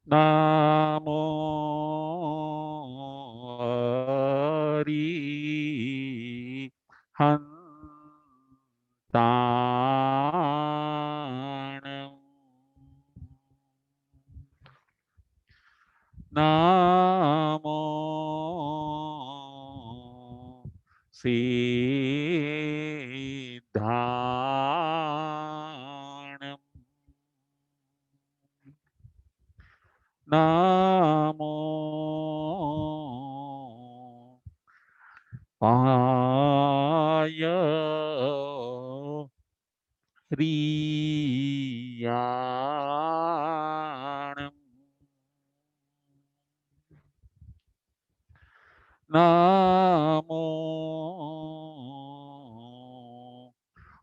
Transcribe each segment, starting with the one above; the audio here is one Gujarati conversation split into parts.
નામો હંતાણમ નામો સિદ્ધાણમ નામો પાયરિયાણમ નામો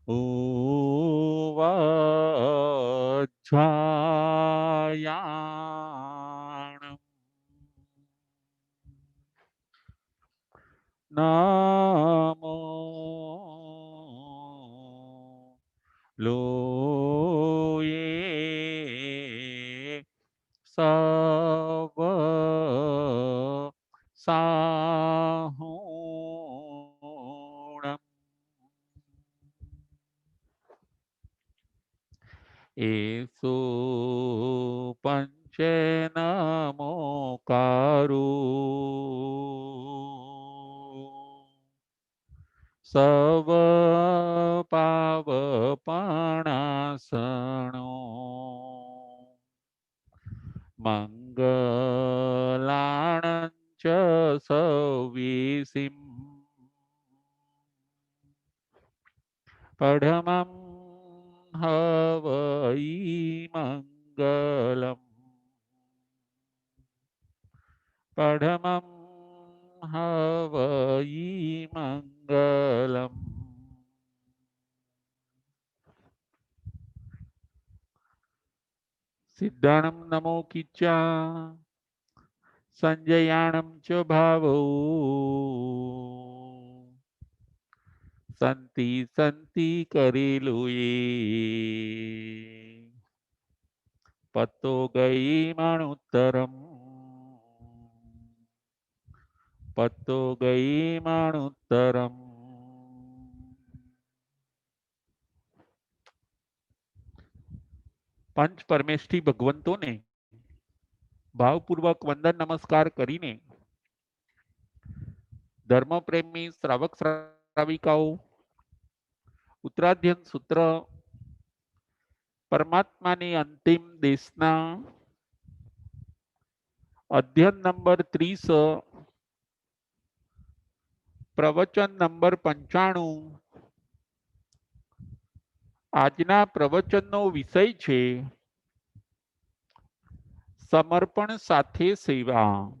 ઉવાજ્જાયાણમ નામો લોયે સવ સાહુણમ એસો પંચનમોકારો સવ પાવપણાસણો મંગલાણં ચ સવિસિમ પડમં હવઈ મંગલમ પડમં હવઈ મંગલમ. સિદ્ધાણમ નમો કિચ્ચા સંજયાણમ ચ ભાવો સંતિ સંતિ કરેલું એ પતો ગઈ મણુત્તરમ પતો ગઈ મણુત્તરમ. પંચ પરમેષ્ઠી ભગવંતોને ભાવપૂર્વક વંદન નમસ્કાર કરીને ધર્મપ્રેમી શ્રાવક શ્રાવિકાઓ ઉત્તરાધ્યન સૂત્ર પરમાત્માની અંતિમ દેશના અધ્યયન નંબર 30 પ્રવચન નંબર 95. આજના પ્રવચનનો વિષય છે સમર્પણ સાથે સેવા.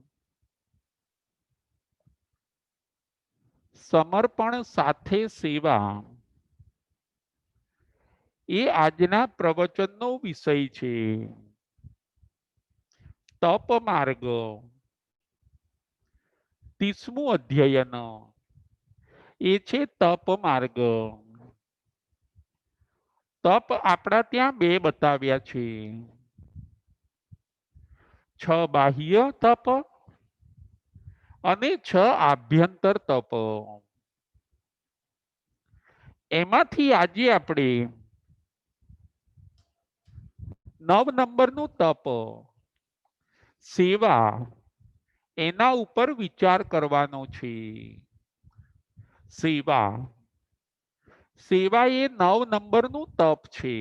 સમર્પણ સાથે સેવા એ આજના પ્રવચનનો વિષય છે. તપ માર્ગ 30મું અધ્યયન એ છે તપ માર્ગ. તપ આપણા ત્યાં બે બતાવ્યા છે, 6 બાહ્ય તપ અને 6 આભ્યંતર તપ. એમાંથી આજે આપણે 9 નંબરનું તપ સેવા એના ઉપર વિચાર કરવાનો છે. સેવા સેવા એ 9 નંબરનું તપ છે.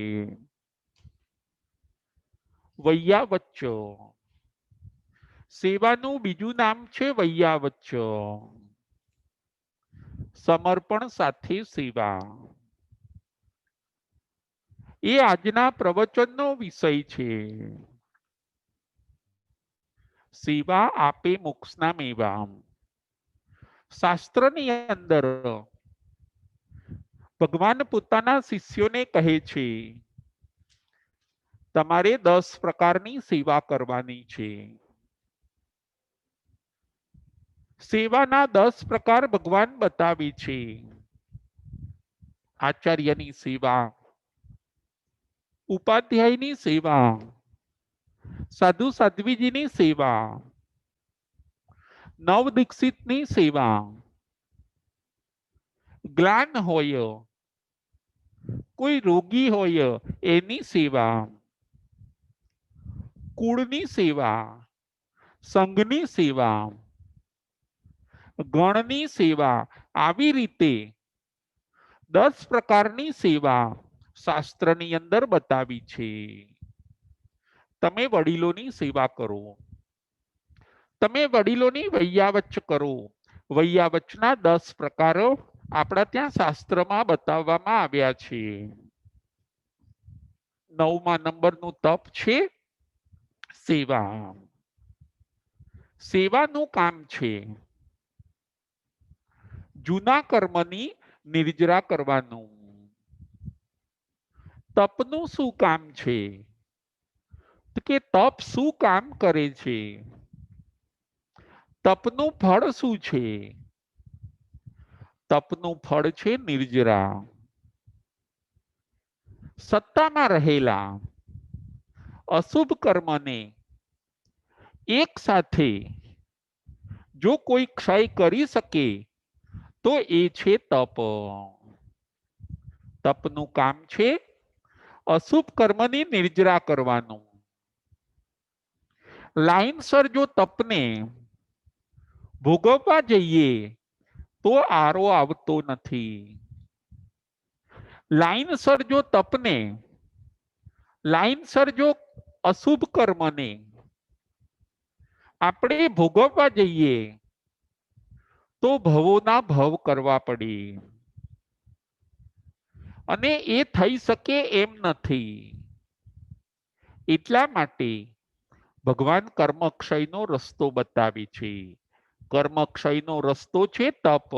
વૈયાવચ્ચ સેવાનું બીજું નામ છે વૈયાવચ્ચ. સમર્પણ સાથે સેવા એ આજના પ્રવચનનો વિષય છે. સેવા આપે મોક્ષના મેવા. શાસ્ત્રની અંદર ભગવાન પોતાના શિષ્યોને કહે છે તમારે 10 પ્રકારની સેવા કરવાની છે. સેવાના 10 પ્રકાર ભગવાન બતાવે છે. આચાર્યની સેવા, ઉપાધ્યાયની સેવા, સાધુ સાધ્વીજીની સેવા, નવ દીક્ષિતની સેવા, ગ્લાન હોય, કોઈ રોગી હોય એની સેવા, કુળની સેવા, સંઘની સેવા, ગણની સેવા, આવી રીતે 10 પ્રકારની સેવા શાસ્ત્રની અંદર બતાવી છે. તમે વડીલોની સેવા કરો, તમે વડીલોની વૈયાવચ્ચ કરો. વૈયાવચ્ચના 10 પ્રકારો આપણા ત્યાં શાસ્ત્રમાં બતાવવામાં આવ્યા છે. 9મા નંબરનું તપ છે સેવા. સેવાનું કામ છે જૂના કર્મની નિર્જરા કરવાનું. તપનું શું કામ છે કે તપ શું કામ કરે છે? તપનું ફળ શું છે? તપનું ફળ છે નિર્જરા. સત્તામાં રહેલા અશુભ કર્મને એક સાથે જો કોઈ ક્ષય કરી શકે તો એ છે તપ. તપનું કામ છે અશુભ કર્મની નિર્જરા કરવાનું. લાઈનસર જો તપને ભોગવવા જઈએ તો આરો આવતો નથી. લાઈનસર જો તપને, લાઈનસર જો અશુભ કર્મને આપણે ભોગવવા જઈએ તો ભવોના ભવ કરવા પડે અને એ થઈ શકે એમ નથી. એટલા માટે ભગવાન કર્મક્ષયનો રસ્તો બતાવે છે. કર્મક્ષયનો રસ્તો છે તપ.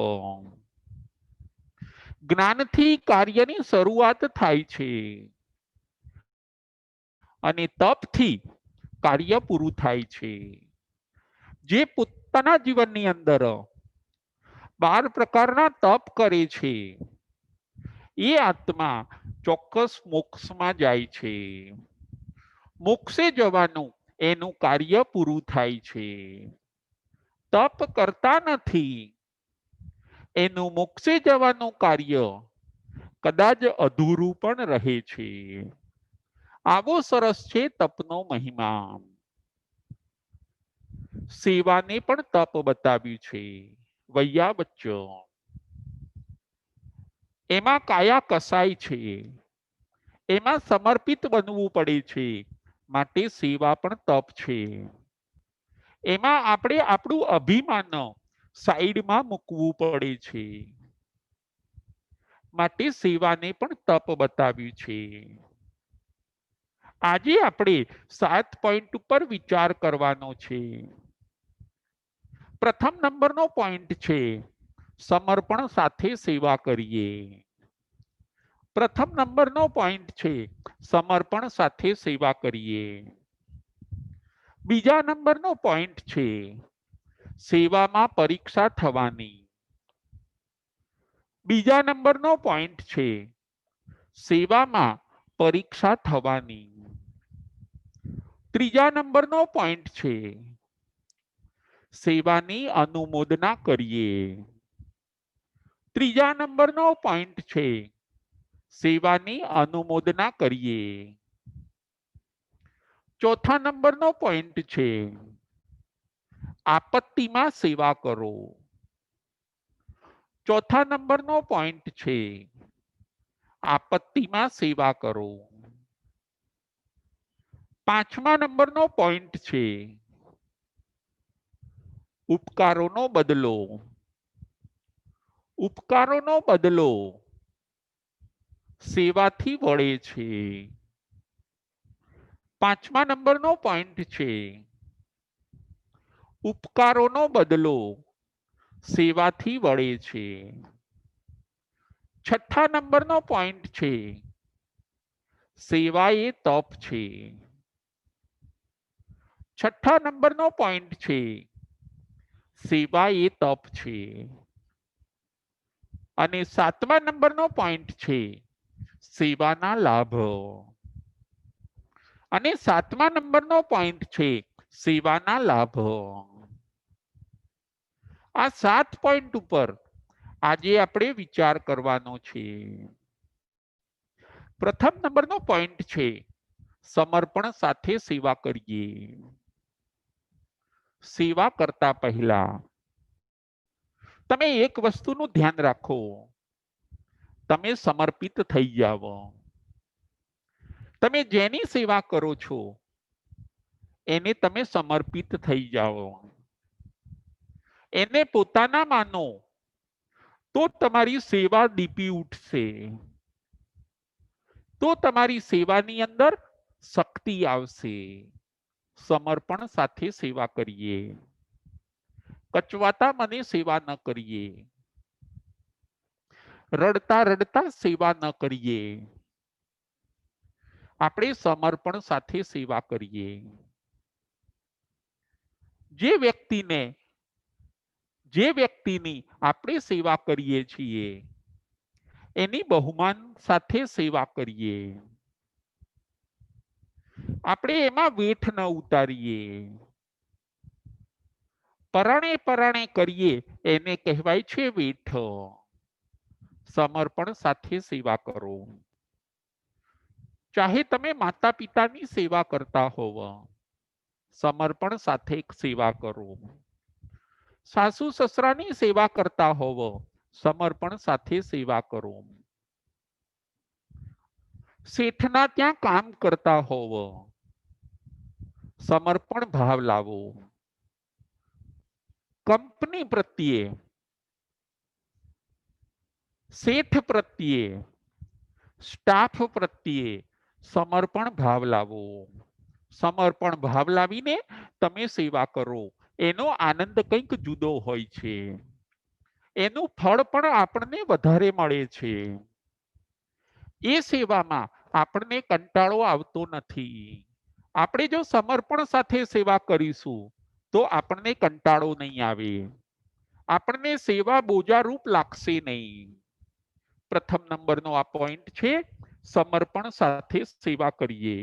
જ્ઞાનથી કાર્યની શરૂઆત થાય છે અને તપથી કાર્ય પૂરું થાય છે. જે પોતાના જીવનની અંદર 12 પ્રકારના તપ કરે છે એ આત્મા ચોક્કસ મોક્ષમાં જાય છે. મોક્ષે જવાનું એનું કાર્ય પૂરું થાય છે. તપ કરતા નથી એનું મોક્ષે જવાનું કાર્ય કદાચ અધૂરું પણ રહે છે. આવો સરસ છે તપનો મહિમા. સેવાને પણ તપ બતાવ્યું છે. વૈયાવચ્ચ એમાં કાયા કસાય છે, એમાં સમર્પિત બનવું પડે છે, માટે સેવા પણ તપ છે. એમાં આપણે આપણું અભિમાન સાઈડમાં મૂકવું પડે છે, માટે સેવાને પણ તપ બતાવ્યું છે. આજે આપણે 7 પોઈન્ટ ઉપર વિચાર કરવાનો છે. પ્રથમ નંબરનો પોઈન્ટ છે સમર્પણ સાથે સેવા કરીએ. પ્રથમ નંબરનો પોઈન્ટ છે સમર્પણ સાથે સેવા કરીએ. બીજા નંબરનો પોઈન્ટ છે સેવામાં પરીક્ષા થવાની. બીજા નંબરનો પોઈન્ટ છે સેવામાં પરીક્ષા થવાની. ત્રીજા નંબરનો પોઈન્ટ છે સેવાની અનુમોદના કરીએ. ત્રીજા નંબરનો પોઈન્ટ છે સેવાની અનુમોદના કરીએ. ચોથા નંબરનો પોઈન્ટ છે આપત્તિમાં સેવા કરો. ચોથા નંબરનો પોઈન્ટ છે આપત્તિમાં સેવા કરો. પાંચમા નંબરનો પોઈન્ટ છે ઉપકારોનો બદલો. ઉપકારોનો બદલો સેવાથી વળે છે. પાંચમા નંબરનો પોઈન્ટ છે ઉપકારોનો બદલો સેવાથી વળે છે. છઠ્ઠા નંબરનો પોઈન્ટ છે સેવા એ તપ છે. છઠ્ઠા નંબરનો પોઈન્ટ છે સેવા એ તપ છે. અને સાતમા નંબરનો પોઈન્ટ છે સેવાના લાભ. અને 7મા નંબરનો પોઈન્ટ છે સેવાના લાભ. આ 7 પોઈન્ટ ઉપર આજે આપણે વિચાર કરવાનો છે. પ્રથમ નંબરનો પોઈન્ટ છે સમર્પણ સાથે સેવા કરીએ. સેવા કરતા પહેલા તમે એક વસ્તુનું ધ્યાન રાખો, તમે સમર્પિત થઈ જાઓ. તમે જેની સેવા કરો છો એને તમે સમર્પિત થઈ જાઓ. એને પોતાના માનો તો તમારી સેવા દીપી ઉઠશે, તો તમારી સેવાની અંદર શક્તિ આવશે. સમર્પણ સાથે સેવા કરીએ. કચવાતા મને સેવા ન કરીએ. રડતા રડતા સેવા ન કરીએ. આપણે સમર્પણ સાથે સેવા કરીએ. જે વ્યક્તિની આપણે સેવા કરીએ છીએ એની બહુમાન સાથે સેવા કરીએ. આપણે એમાં વેઠ ન ઉતારીએ. પરાણે પરાણે કરીએ એને કહેવાય છે વેઠ. સમર્પણ સાથે સેવા કરો. ચાહે તમે માતા પિતાની સેવા કરતા હોવ, સમર્પણ સાથે સેવા કરો. સાસુ સસરાની સેવા કરતા હોવ, સમર્પણ સાથે સેવા કરો. શેઠના ત્યાં કામ કરતા હોવ, સમર્પણ ભાવ લાવો. કંપની પ્રત્યે, શેઠ પ્રત્યે, સ્ટાફ પ્રત્યે સમર્પણ ભાવ લાવો. સમર્પણ ભાવ લાવીને તમે સેવા કરો. એનો આનંદ કંઈક જુદો હોય છે. એનું ફળ પણ આપણને વધારે મળે છે. એ સેવામાં આપણને કંટાળો આવતો નથી. આપણે જો સમર્પણ સાથે સેવા કરીશું તો આપણને કંટાળો નહીં આવે. આપણને સેવા બોજારૂપ લાગશે નહીં. પ્રથમ નંબરનો આ પોઈન્ટ છે સમર્પણ સાથે સેવા કરીએ.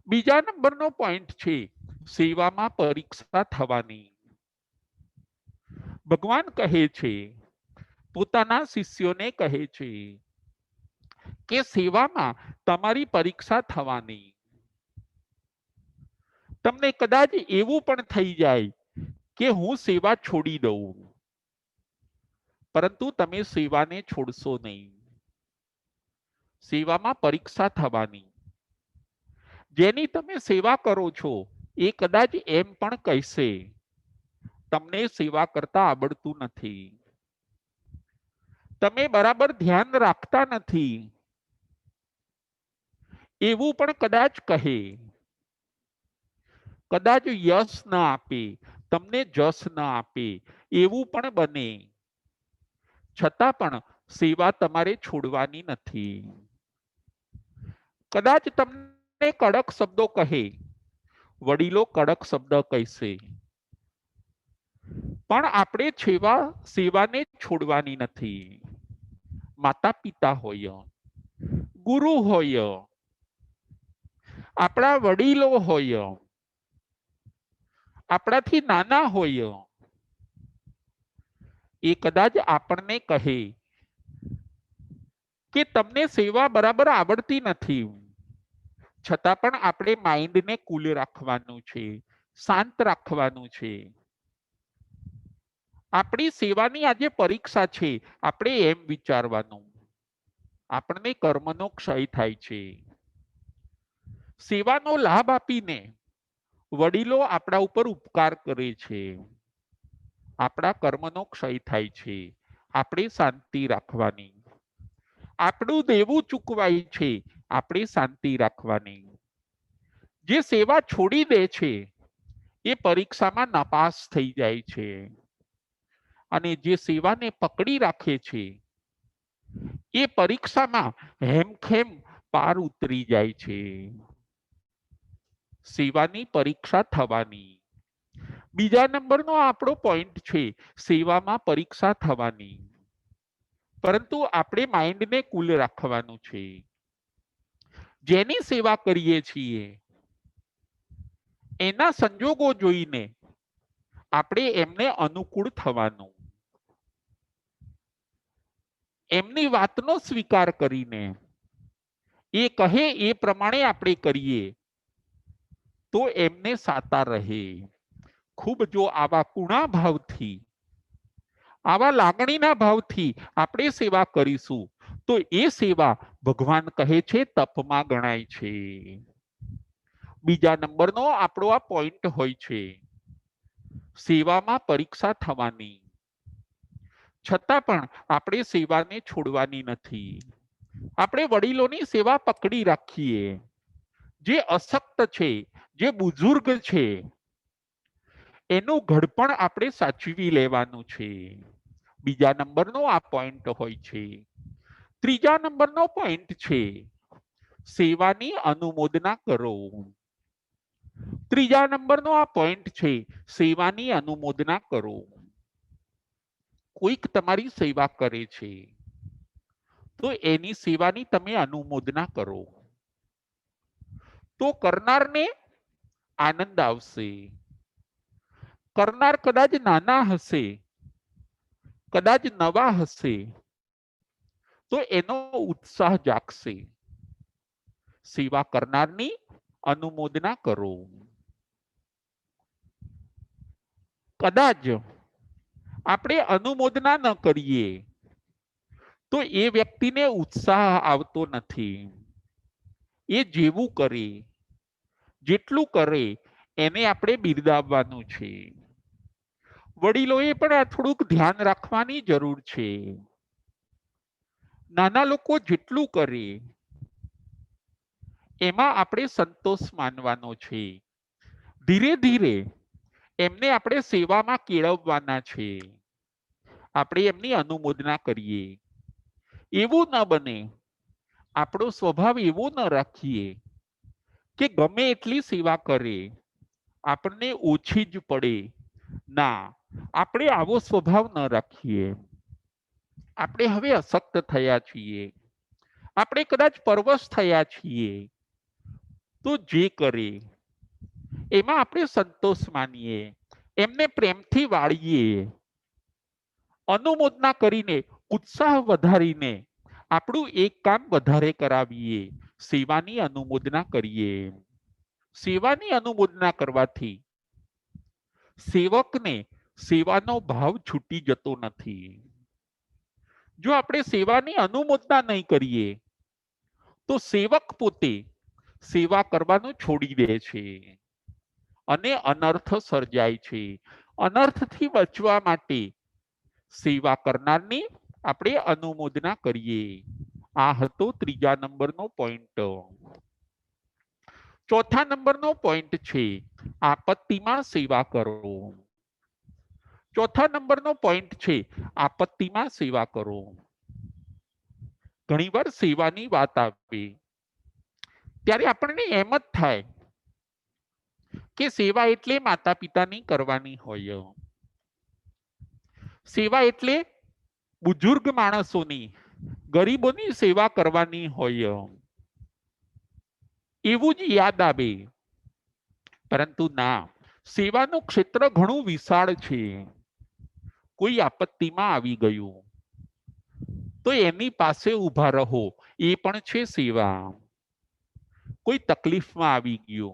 બીજા નંબરનો પોઈન્ટ છે સેવામાં પરીક્ષા થવાની. ભગવાન કહે છે, પોતાના શિષ્યોને કહે છે કે સેવામાં તમારી પરીક્ષા થવાની. તમને કદાચ એવું પણ થઈ જાય કે હું સેવા છોડી દઉં, પરંતુ તમે સેવાને છોડશો નહીં. સેવામાં પરીક્ષા થવાની. જેની તમે સેવા કરો છો એ કદાચ એમ પણ કહેશે તમને સેવા કરતા આવડતું નથી, તમે બરાબર ધ્યાન રાખતા નથી, એવું પણ કદાચ કહે. કદાચ યશ ન આપે, તમને જસ ન આપે, એવું પણ બને. છતાં પણ સેવા તમારે છોડવાની નથી. કદાચ તમને કડક શબ્દો કહે, વડીલો કડક શબ્દ કહેશે, પણ આપણે સેવાને છોડવાની નથી. માતા પિતા હોય, ગુરુ હોય, આપણા વડીલો હોય, આપણાથી નાના હોય, એ કદાચ આપણને કહે કે તમને સેવા બરાબર આવડતી નથી, છતાં પણ આપણે માઇન્ડને કુલ રાખવાનું છે, શાંત રાખવાનું છે. આપણી સેવાની આજે પરીક્ષા છે. આપણે એમ વિચારવાનું આપણને કર્મનો ક્ષય થાય છે. સેવાનો લાભ આપીને વડીલો આપણા ઉપર ઉપકાર કરે છે. આપણા કર્મનો ક્ષય થાય છે. આપણે શાંતિ રાખવાની. આપણું દેવું ચૂકવાય છે. આપણે શાંતિ રાખવાની. જે સેવા છોડી દે છે એ પરીક્ષામાં નાપાસ થઈ જાય છે, અને જે સેવાને પકડી રાખે છે એ પરીક્ષામાં હેમખેમ પાર ઉતરી જાય છે. સેવાની પરીક્ષા થવાની. બીજા નંબરનો આપણો પોઈન્ટ છે સેવામાં પરીક્ષા થવાની. પરંતુ આપણે માઇન્ડને કુલ રાખવાનું છે. જેની સેવા કરીએ છીએ એના સંજોગો જોઈને આપણે એમને અનુકૂળ થવાનું, એમની વાતનો સ્વીકાર કરીને એ કહે એ પ્રમાણે આપણે કરીએ તો એમને સાતા રહે. ખૂબ જો આવા કુણા ભાવથી, આવા લાગણીના ભાવથી આપણે સેવા કરીશું તો એ સેવા ભગવાન કહે છે તપમાં ગણાય છે. બીજા નંબરનો આપણો આ પોઈન્ટ હોય છે, સેવામાં પરીક્ષા થવાની, છતાં પણ આપણે સેવાને છોડવાની નથી. આપણે વડીલોની સેવા પકડી રાખીએ. જે અશક્ત છે, જે બુઝુર્ગ છે, એનું ઘડપણ આપણે સાચવી લેવાનું છે. બીજા નંબરનો આ પોઈન્ટ હોય છે. ત્રીજા નંબરનો પોઈન્ટ છે સેવાની અનુમોદના કરો. ત્રીજા નંબરનો આ પોઈન્ટ છે સેવાની અનુમોદના કરો. કોઈક તમારી સેવા કરે છે તો એની સેવાની તમે અનુમોદના કરો તો કરનારને આનંદ આવશે. કરનાર કદાચ નાના હશે, કદાચ નવા હશે, તો એનો ઉત્સાહ જાગશે. સેવા કરનારની અનુમોદના કરો. કદાચ આપણે અનુમોદના ન કરીએ તો એ વ્યક્તિને ઉત્સાહ આવતો નથી. એ જેવું કરે, જેટલું કરે એને આપણે બિરદાવવાનું છે. વડીલોએ પણ આ થોડુંક ધ્યાન રાખવાની જરૂર છે. નાના લોકો જેટલું કરે એમાં આપણે સંતોષ માનવાનો છે. ધીરે ધીરે એમને આપણે સેવામાં કેળવવાના છે. આપણે એમની અનુમોદના કરીએ. એવું ન બને, આપણો સ્વભાવ એવો ન રાખીએ કે ગમે એટલી સેવા કરે આપણને ઓછી જ પડે. ના, આપણે આવો સ્વભાવ ન રાખીએ. આપણે હવે અશક્ત થયા છીએ, આપણે કદાચ પરવશ થયા છીએ, તો જે કરે એમાં આપણે સંતોષ માનીએ, એમને પ્રેમથી વાળીએ, અનુમોદના કરીને, ઉત્સાહ વધારીને આપણું એક કામ વધારે કરાવીએ, સેવાની અનુમોદના કરીએ. સેવાની અનુમોદના કરવાથી સેવકને સેવાનો ભાવ છૂટી જતો નથી. જો આપણે સેવાની અનુમોદના નહીં કરીએ તો સેવક પોતે સેવા કરવાનું છોડી દે છે અને અનર્થ સર્જાય છે. અનર્થથી બચવા માટે સેવા કરનારની આપણે અનુમોદના કરીએ. આ હતો ત્રીજા નંબરનો પોઈન્ટ. ચોથા નંબરનો પોઈન્ટ છે આપત્તિમાં સેવા કરો. ચોથા નંબરનો પોઈન્ટ છે આપત્તિમાં સેવા કરો. ઘણીવાર સેવાની વાત આવે ત્યારે આપણને એમ જ થાય કે સેવા એટલે માતા પિતાની કરવાની હોય, સેવા એટલે બુઝુર્ગ માણસોની, ગરીબોની સેવા કરવાની હોય, એવું જ યાદ આવે. પરંતુ ના, સેવાનું ક્ષેત્ર ઘણું વિશાળ છે. કોઈ આપત્તિમાં આવી ગયું તો એની પાસે ઊભા રહો, એ પણ છે સેવા. કોઈ તકલીફમાં આવી ગયો,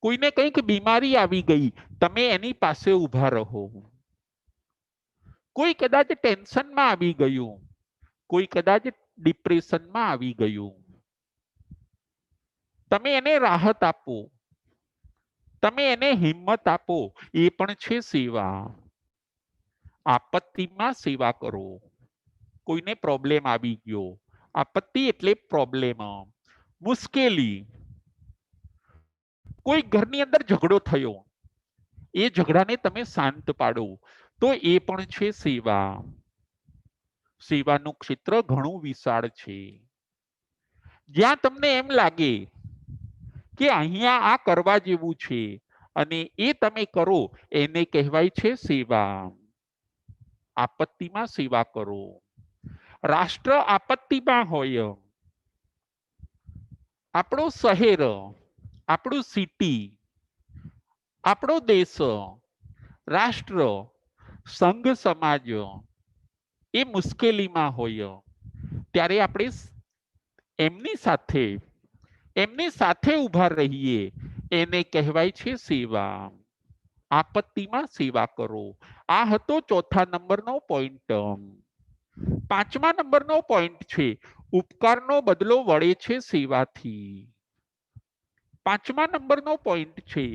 કોઈને કંઈક બીમારી આવી ગઈ, તમે એની પાસે ઊભા રહો. કોઈ કદાચ ટેન્શનમાં આવી ગયું, કોઈ કદાચ ડિપ્રેશનમાં આવી ગયું, તમે એને રાહત આપો, તમે એને હિંમત આપો, એ પણ છે સેવા. આપત્તિમાં સેવા કરો. કોઈને પ્રોબ્લેમ આવી ગયો, આપત્તિ એટલે પ્રોબ્લેમ, મુશ્કેલી. કોઈ ઘરની અંદર ઝઘડો થયો, એ ઝઘડાને તમે શાંત પાડો, તો એ પણ છે સેવા. સેવાનું ક્ષેત્ર ઘણું વિશાળ છે. જ્યાં તમને એમ લાગે કે અહીંયા આ કરવા જેવું છે અને એ તમે કરો, એને કહેવાય છે સેવા. આપત્તિમાં સેવા કરો. રાષ્ટ્ર આપત્તિમાં હોય, આપણો શહેર, આપણું સિટી, આપણો દેશ, રાષ્ટ્ર, સંઘ સમાજ એ મુશ્કેલીમાં હોય ત્યારે આપણે એમની સાથે ઊભા રહીએ એને કહેવાય છે સેવા. આપત્તિમાં સેવા કરો. આ હતો ચોથા નંબરનો પોઈન્ટ. પાંચમા નંબરનો પોઈન્ટ છે ઉપકારનો બદલો વળે છે સેવાથી. પાંચમા નંબરનો પોઈન્ટ છે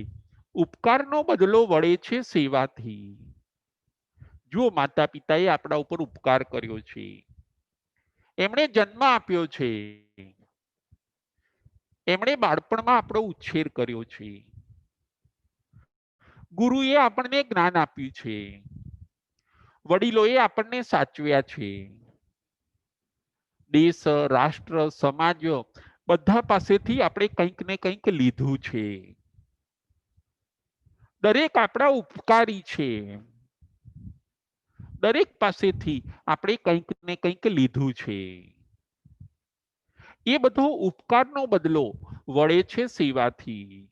ઉપકારનો બદલો વળે છે સેવાથી. જો માતા પિતાએ આપણા ઉપર ઉપકાર કર્યો છે, એમણે જન્મ આપ્યો છે, એમણે બાળપણમાં આપણો ઉછેર કર્યો છે, ગુરુએ આપણને જ્ઞાન આપ્યું છે, વડીલોએ આપણને સાચવ્યા છે, દેશ, રાષ્ટ્ર, સમાજ બધા પાસેથી આપણે કંઈક ને કંઈક લીધું છે. દરેક આપણા ઉપકારી છે. દરેક પાસેથી આપણે કંઈક ને કંઈક લીધું છે. એ બધો ઉપકારનો બદલો વળે છે સેવાથી.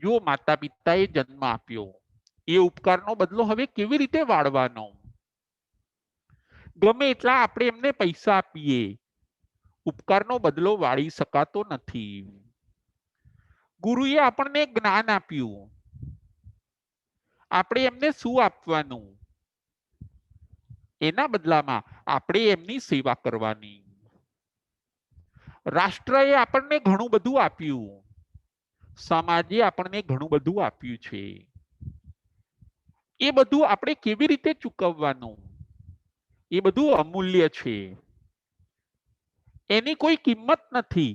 જો માતા પિતાએ જન્મ આપ્યો, એ ઉપકારનો બદલો હવે કેવી રીતે વાળવાનો? ગમે એટલા આપણે એમને પૈસા આપીએ, ઉપકારનો બદલો વાળી શકાતો નથી. ગુરુએ આપણને જ્ઞાન આપ્યું, આપણે એમને શું આપવાનું? એના બદલામાં આપણે એમની સેવા કરવાની. રાષ્ટ્રએ આપણને ઘણું બધું આપ્યું, સમાજે આપણને ઘણું બધું આપ્યું છે. એ બધું આપણે કેવી રીતે ચૂકવવાનું? એ બધું અમૂલ્ય છે, એની કોઈ કિંમત નથી.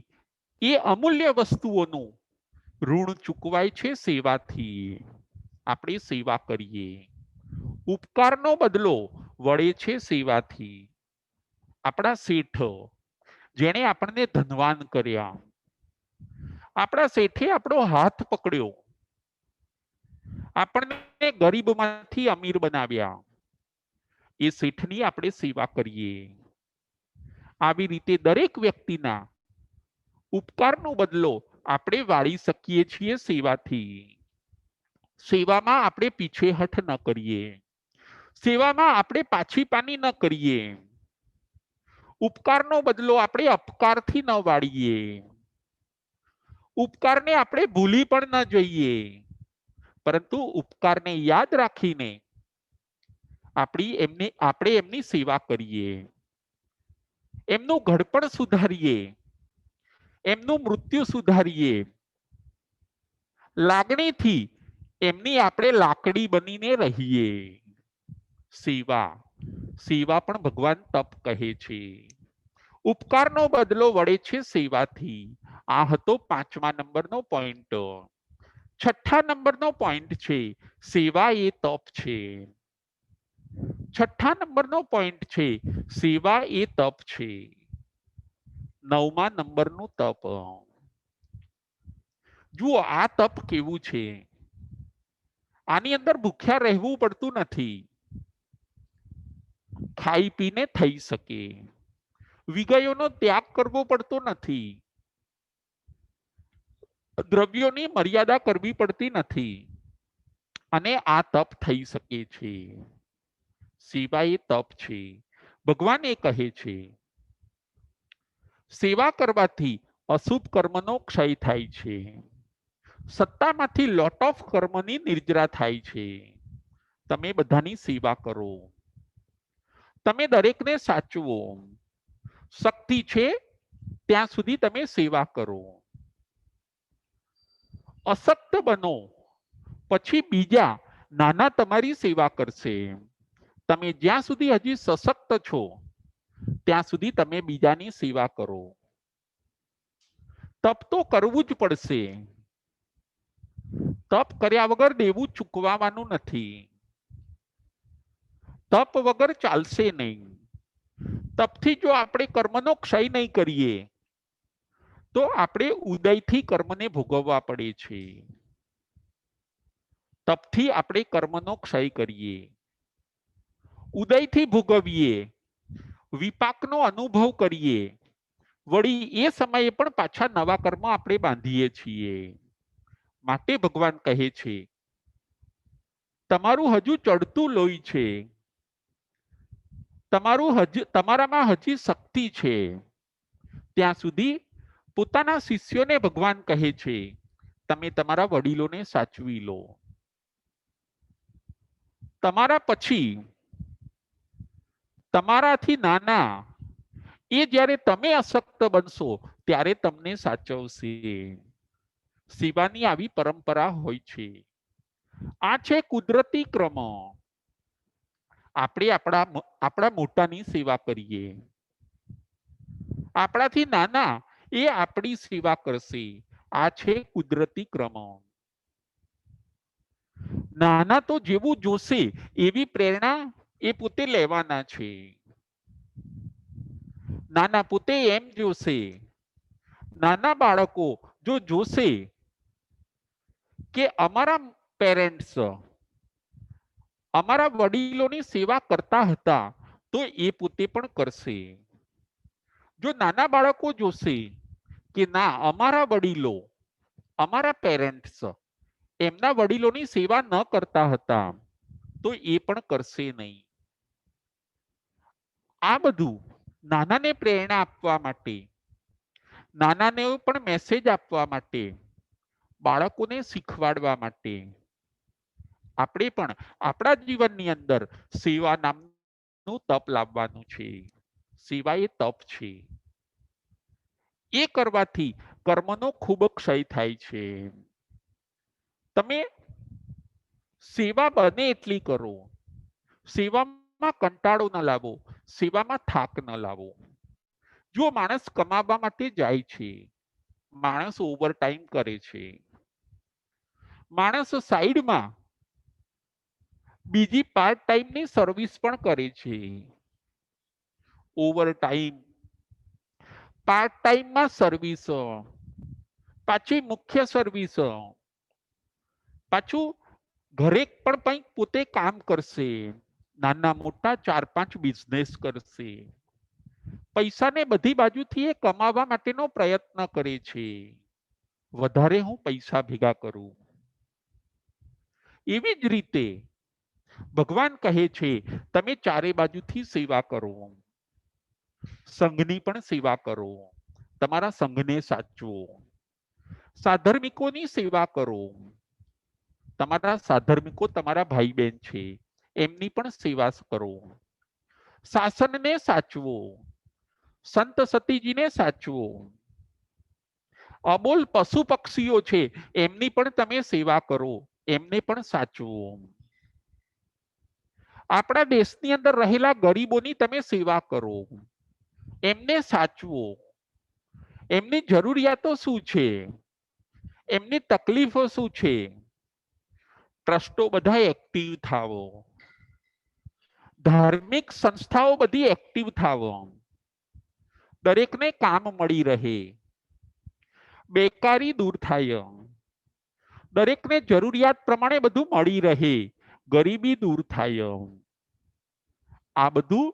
એ અમૂલ્ય વસ્તુઓનું ઋણ ચૂકવાય છે સેવાથી. આપણે સેવા કરીએ, ઉપકારનો બદલો વળે છે સેવાથી. આપણા શેઠ, જેણે આપણને ધનવાન કર્યા, આપણા શેઠે આપણો હાથ પકડ્યો, આપણને ગરીબમાંથી અમીર બનાવ્યા, એ શેઠની આપણે સેવા કરીએ. આવી રીતે દરેક વ્યક્તિના ઉપકારનો બદલો આપણે વાળી શકીએ છીએ સેવાથી. સેવામાં આપણે પીછેહઠ ન કરીએ, સેવામાં આપણે પાછી પાની ન કરીએ, ઉપકારનો બદલો આપણે અપકારથી ન વાળીએ, ઉપકારને આપણે ભૂલી પણ ન જઈએ, પરંતુ ઉપકારને યાદ રાખીને આપણે એમની સેવા કરીએ, એમનું ઘડપણ સુધારીએ, એમનું મૃત્યુ સુધારીએ, લાગણીથી એમની આપણે લાકડી બનીને રહીએ. સેવા, સેવા પણ ભગવાન તપ કહે છે. ઉપકારનો બદલો વળે છે સેવાથી. આ હતો પાંચમા નંબરનો પોઈન્ટ. છઠ્ઠા નંબરનો પોઈન્ટ છે સેવા એ તપ છે. છઠ્ઠા નંબરનો પોઈન્ટ છે સેવા એ તપ છે. નવમા નંબરનું તપ. જુઓ આ તપ કેવું છે? આની અંદર ભૂખ્યા રહેવું પડતું નથી, ખાઈ પીને થઈ શકે. વિગયોનો ત્યાગ કરવો પડતો નથી, દ્રવ્યોની મર્યાદા કરવી પડતી નથી, અને આ તપ થઈ શકે છે. સેવા એ તપ છે. ભગવાન એ કહે છે સેવા કરવાથી અશુભ કર્મનો ક્ષય થાય છે, સત્તામાંથી લોટ ઓફ કર્મની નિર્જરા થાય છે. તમે બધાની સેવા કરો, તમે દરેકને સાચવો, શક્તિ છે ત્યાં સુધી તમે સેવા કરો. અશક્ત બનો પછી બીજા નાના તમારી સેવા કરશે. તમે જ્યાં સુધી હજી સશક્ત છો ત્યાં સુધી તમે બીજાની સેવા કરો. તપ તો કરવું જ પડશે. તપ કર્યા વગર દેવું ચૂકવવાનું નથી. તપ વગર ચાલશે નહીં. તપથી જો આપણે કર્મનો ક્ષય નહીં કરીએ તો આપણે ઉદયથી કર્મને ભોગવવા પડે છે. તપથી આપણે કર્મનો ક્ષય કરીએ, ઉદયથી ભોગવીએ, વિપાકનો અનુભવ કરીએ, વળી એ સમયે પણ પાછા નવા કર્મ આપણે બાંધીએ છીએ. માટે ભગવાન કહે છે, તમારું હજુ ચડતું લોહી છે, તમારામાં હજી શક્તિ છે. ત્યાં સુધી પોતાના શિષ્યોને ભગવાન કહે છે, તમે તમારા વડીલોને સાચવી લો. તમારા પછી તમારાથી નાના એ જ્યારે તમે અશક્ત બનશો ત્યારે તમને સાચવશે. શિવાની આવી પરંપરા હોય છે. આ છે કુદરતી ક્રમ. આપણે આપણા મોટાની સેવા કરીએ, આપણાથી નાના એ આપણી સેવા કરશે. આ છે કુદરતી ક્રમ. નાના તો જેવું જોશે એવી પ્રેરણા એ પોતે લેવાના છે. નાના પોતે એમ જોશે, નાના બાળકો જો જોશે કે અમારા પેરેન્ટ્સ અમારા વડીલોની સેવા કરતા હતા તો એ પોતે પણ કરશે. જો નાના બાળકો જોશે કે ના અમારા વડીલો અમારા પેરેન્ટ્સ એમના વડીલોની સેવા ન કરતા હતા તો એ પણ કરશે નહીં. આ બધું નાનાને પ્રેરણા આપવા માટે, નાનાને પણ મેસેજ આપવા માટે, બાળકોને શીખવાડવા માટે આપણે પણ આપણા જીવનની અંદર સેવા નામનું તપ લાવવાનું છે. સેવા એ તપ છે. એ કરવાથી કર્મનો ખૂબ ક્ષય થાય છે. તમે સેવા બને એટલી કરો. સેવામાં કંટાળો ન લાવો, સેવામાં થાક ન લાવો. જો માણસ કમાવા માટે જાય છે, માણસ ઓવર ટાઈમ કરે છે, માણસ સાઈડમાં બીજી પાર્ટ ટાઈમની સર્વિસ પણ કરે છે. ઓવર ટાઈમ, પાર્ટ ટાઈમમાં સર્વિસ, પાછી મુખ્ય સર્વિસ, પાછું ઘરે પણ કંઈક પોતે કામ કરશે, નાના મોટા 4-5 બિઝનેસ કરશે. પૈસાને બધી બાજુથી એ કમાવા માટેનો પ્રયત્ન કરે છે. વધારે હું પૈસા ભેગા કરું. એવી જ રીતે ભગવાન કહે છે, તમે ચારે બાજુથી સેવા કરો. સંઘની પણ સેવા કરો, તમારા સંઘને સાચવો. સાધર્મિકોની સેવા કરો, તમારા સાધર્મિકો તમારા ભાઈ બહેન છે એમની પણ સેવા કરો. શાસનને સાચવો, સંત સતીજીને સાચવો. અબોલ પશુ પક્ષીઓ છે એમની પણ તમે સેવા કરો, એમને પણ સાચવો. આપણા દેશની અંદર રહેલા ગરીબોની તમે સેવા કરો, એમને સાચવો. એમની જરૂરિયાતો શું છે, એમની તકલીફો શું છે. ટ્રસ્ટો બધા એક્ટિવ થાવો, ધાર્મિક સંસ્થાઓ બધી એક્ટિવ થાવો, દરેકને કામ મળી રહે, બેકારી દૂર થાય, દરેકને જરૂરિયાત પ્રમાણે બધું મળી રહે, ગરીબી દૂર થાય. આ બધું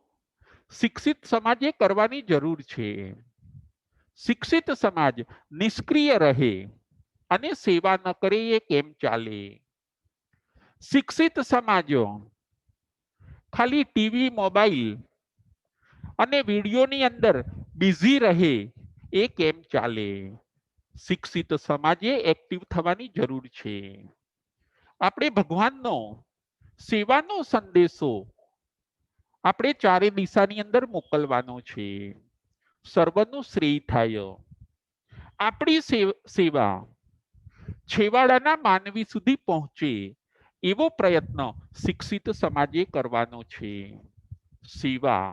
શિક્ષિત સમાજે કરવાની જરૂર છે. શિક્ષિત સમાજ નિષ્ક્રિય રહે અને સેવા ન કરે એ કેમ ચાલે? શિક્ષિત સમાજો ખાલી ટીવી, મોબાઈલ અને વિડીયોની અંદર બિઝી રહે એ કેમ ચાલે? શિક્ષિત સમાજે એક્ટિવ થવાની જરૂર છે. આપણે ભગવાનનો સેવાનો સંદેશો આપણે ચારે દિશાની અંદર મોકલવાનો છે. સર્વનું શ્રેય થાય. આપણી સેવા છેવાડાના માનવી સુધી પહોંચે એવો પ્રયત્ન શિક્ષિત સમાજે કરવાનો છે. સેવા,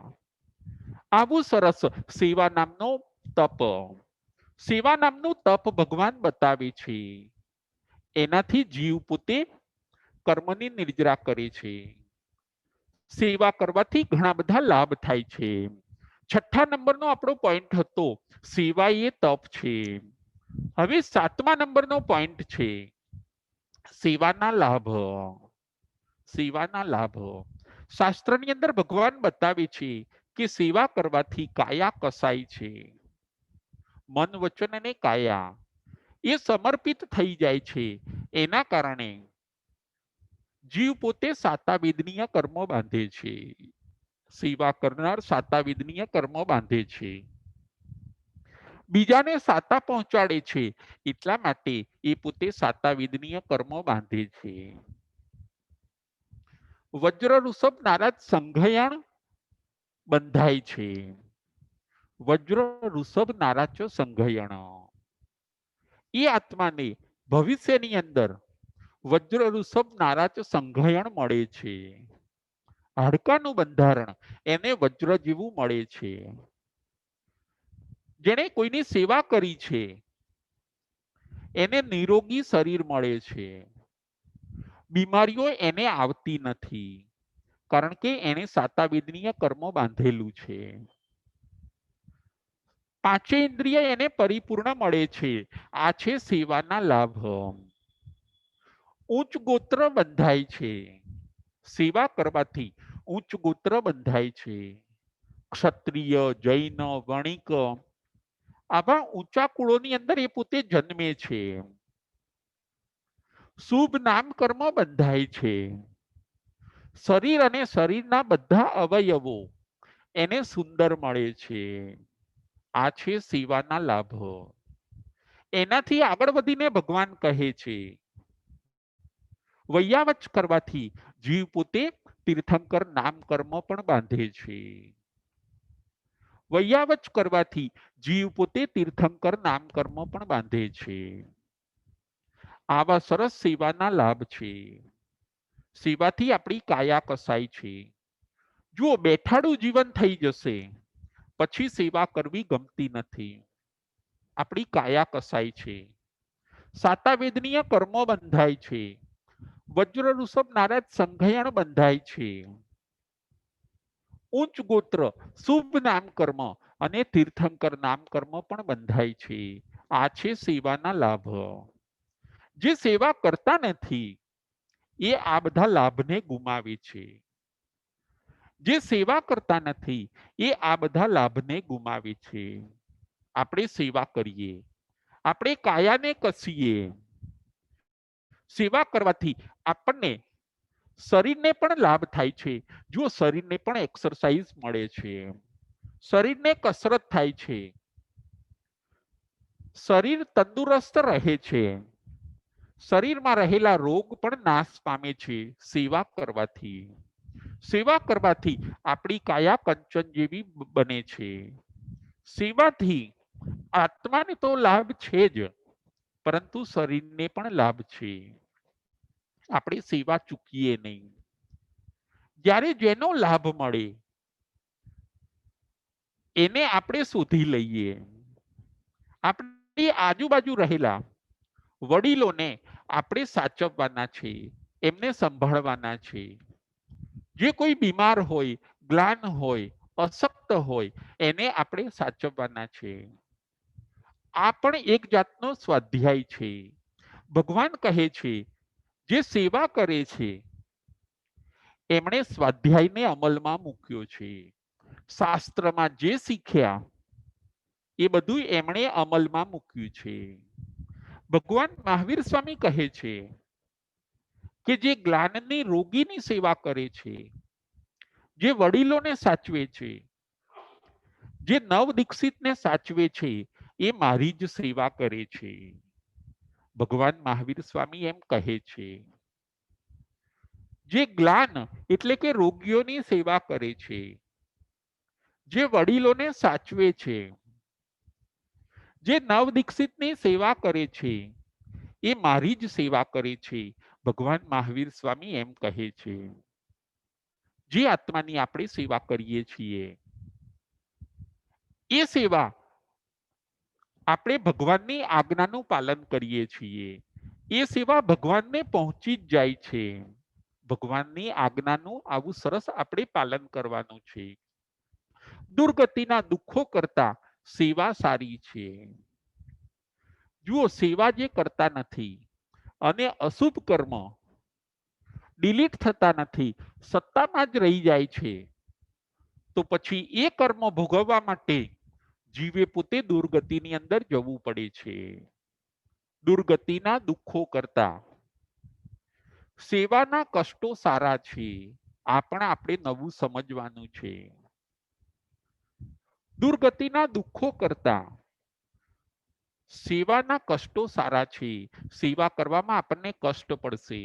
આવું સરસ સેવા નામનો તપ, સેવા નામનું તપ ભગવાન બતાવે છે. એનાથી જીવ પોતે કર્મની નિર્જરા કરે છે. સેવા કરવાથી ઘણા બધા લાભ થાય છે. 6થા નંબરનો આપણો પોઈન્ટ હતો સેવા એ તપ છે. હવે 7મા નંબરનો પોઈન્ટ છે સેવાના લાભ. સેવાના લાભ શાસ્ત્રની અંદર ભગવાન બતાવે છે કે સેવા કરવાથી કાયા કસાય છે, મન વચન અને કાયા એ સમર્પિત થઈ જાય છે. એના કારણે જીવ પોતે સાતાવિદનીય કર્મો બાંધે છે. સેવા કરનાર સાતાવિદનીય કર્મો બાંધે છે, બીજાને સાતા પહોંચાડે છે, એટલા માટે એ પોતે સાતાવિદનીય કર્મો બાંધે છે. વજ્ર ઋષભ નારદ સંઘયણ બંધાય છે. વજ્ર ઋષભ નારાચ સંઘયણ એ આત્માને ભવિષ્યની અંદર વજ્ર ઋષભ નારાચ સંઘયણ મળે છે. હાડકાનું બંધારણ એને વજ્ર જેવું મળે છે. જેણે કોઈની સેવા કરી છે એને નિરોગી શરીર મળે છે. બીમારીઓ એને આવતી નથી, કારણ કે એને સાતાવિદનીય કર્મો બાંધેલું છે. પાંચે ઇન્દ્રિય એને પરિપૂર્ણ મળે છે. આ છે સેવાના લાભ. ઉચ્ચ ગોત્ર બંધાય છે. સેવા કરવાથી ઉચ્ચ ગોત્ર બંધાય છે. ક્ષત્રિય, જૈન, વણિક આવા ઊંચા કુળોની અંદર એ પોતે જન્મે છે. શુભ નામ કર્મ બંધાય છે. શરીર અને શરીરના બધા અવયવો એને સુંદર મળે છે. આ છે સેવાના લાભ. એનાથી આગળ વધીને ભગવાન કહે છે વૈયાવચ કરવાથી જીવ પોતે તીર્થંકર નામ કર્મ પણ બાંધે છે. વૈયાવચ કરવાથી જીવ પોતે તીર્થંકર નામ કર્મ પણ બાંધે છે. આવા સરસ સેવાના લાભ છે. સેવાથી આપણી કાયા કસાય છે. જુઓ, બેઠાડું જીવન થઈ જશે પછી સેવા કરવી ગમતી નથી. આપણી કાયા કસાય છે. સાતાવેદનીય કર્મો બંધાય છે. વજ્ર ઋષભ નારદ સંઘયણ બંધાય છે. ઉચ્ચ ગોત્ર શુભ નામ કર્મ અને તીર્થંકર નામ કર્મ પણ બંધાય છે. આ છે સેવાના લાભ. જે સેવા કરતા નથી એ આ બધા લાભને ગુમાવે છે. જે સેવા કરતા નથી એ આ બધા લાભને ગુમાવે છે. આપણે સેવા કરીએ, આપણે કાયાને કસીએ. સેવા કરવાથી આપણને શરીરને પણ લાભ થાય છે. જો શરીરને પણ એક્સરસાઇઝ મળે છે, શરીરને કસરત થાય છે, શરીર તંદુરસ્ત રહે છે, શરીરમાં રહેલા રોગ પણ નાશ પામે છે સેવા કરવાથી. સેવા કરવાથી આપણી કાયા કંચન જેવી બને છે. સેવાથી આત્માને તો લાભ છે જ, પરંતુ શરીરને પણ લાભ છે. આપણે સેવા ચૂકીએ નહીં. જ્યારે જેનો લાભ મળે એને આપણે શોધી લઈએ. આપણી આજુબાજુ રહેલા વડીલોને આપણે સાચવવાના છે, એમને સંભાળવાના છે. જે કોઈ બીમાર હોય, ગ્લાન હોય, અશક્ત હોય એને આપણે સાચવવાના છે. આ પણ એક જાતનો સ્વાધ્યાય છે. ભગવાન કહે છે જે સેવા કરે છે એમણે સ્વાધ્યાયને અમલમાં મૂક્યો છે. શાસ્ત્રમાં જે શીખ્યા એ બધું એમણે અમલમાં મૂક્યું છે. ભગવાન મહાવીર સ્વામી કહે છે કે જે ગ્લાનની રોગીની સેવા કરે છે, જે વડીલોને સાચવે છે, જે નવ દીક્ષિતને સાચવે છે એ મારી જ સેવા કરે છે. ભગવાન મહાવીર સ્વામી એમ કહે છે. જે ગ્લાન એટલે કે રોગીઓની સેવા કરે છે, જે વડીલોને સાચવે છે, જે નવ દીક્ષિતની સેવા કરે છે એ મારી જ સેવા કરે છે. ભગવાન મહાવીર સ્વામી એમ કહે છે. જે આત્માની આપણે સેવા કરીએ છીએ એ સેવા આપણે ભગવાનની આજ્ઞાનું પાલન કરીએ છીએ. એ સેવા ભગવાનને પહોંચી જ જાય છે. ભગવાનની આજ્ઞાનું આવું સરસ આપણે પાલન કરવાનું છે. દુર્ગતિના દુઃખો કરતા સેવા સારી છે. જુઓ, સેવા જે કરતા નથી અને અશુભ કર્મ ડિલીટ થતા નથી, સત્તામાં જ રહી જાય છે, તો પછી એ કર્મ ભોગવવા માટે જીવે પોતે દુર્ગતિની અંદર જવું પડે છે. દુર્ગતિના દુઃખો કરતા સેવાના કષ્ટો સારા છે. આ પણ આપણે નવું સમજવાનું છે. દુર્ગતિના દુઃખો કરતા સેવાના કષ્ટો સારા છે. સેવા કરવામાં આપણને કષ્ટ પડશે.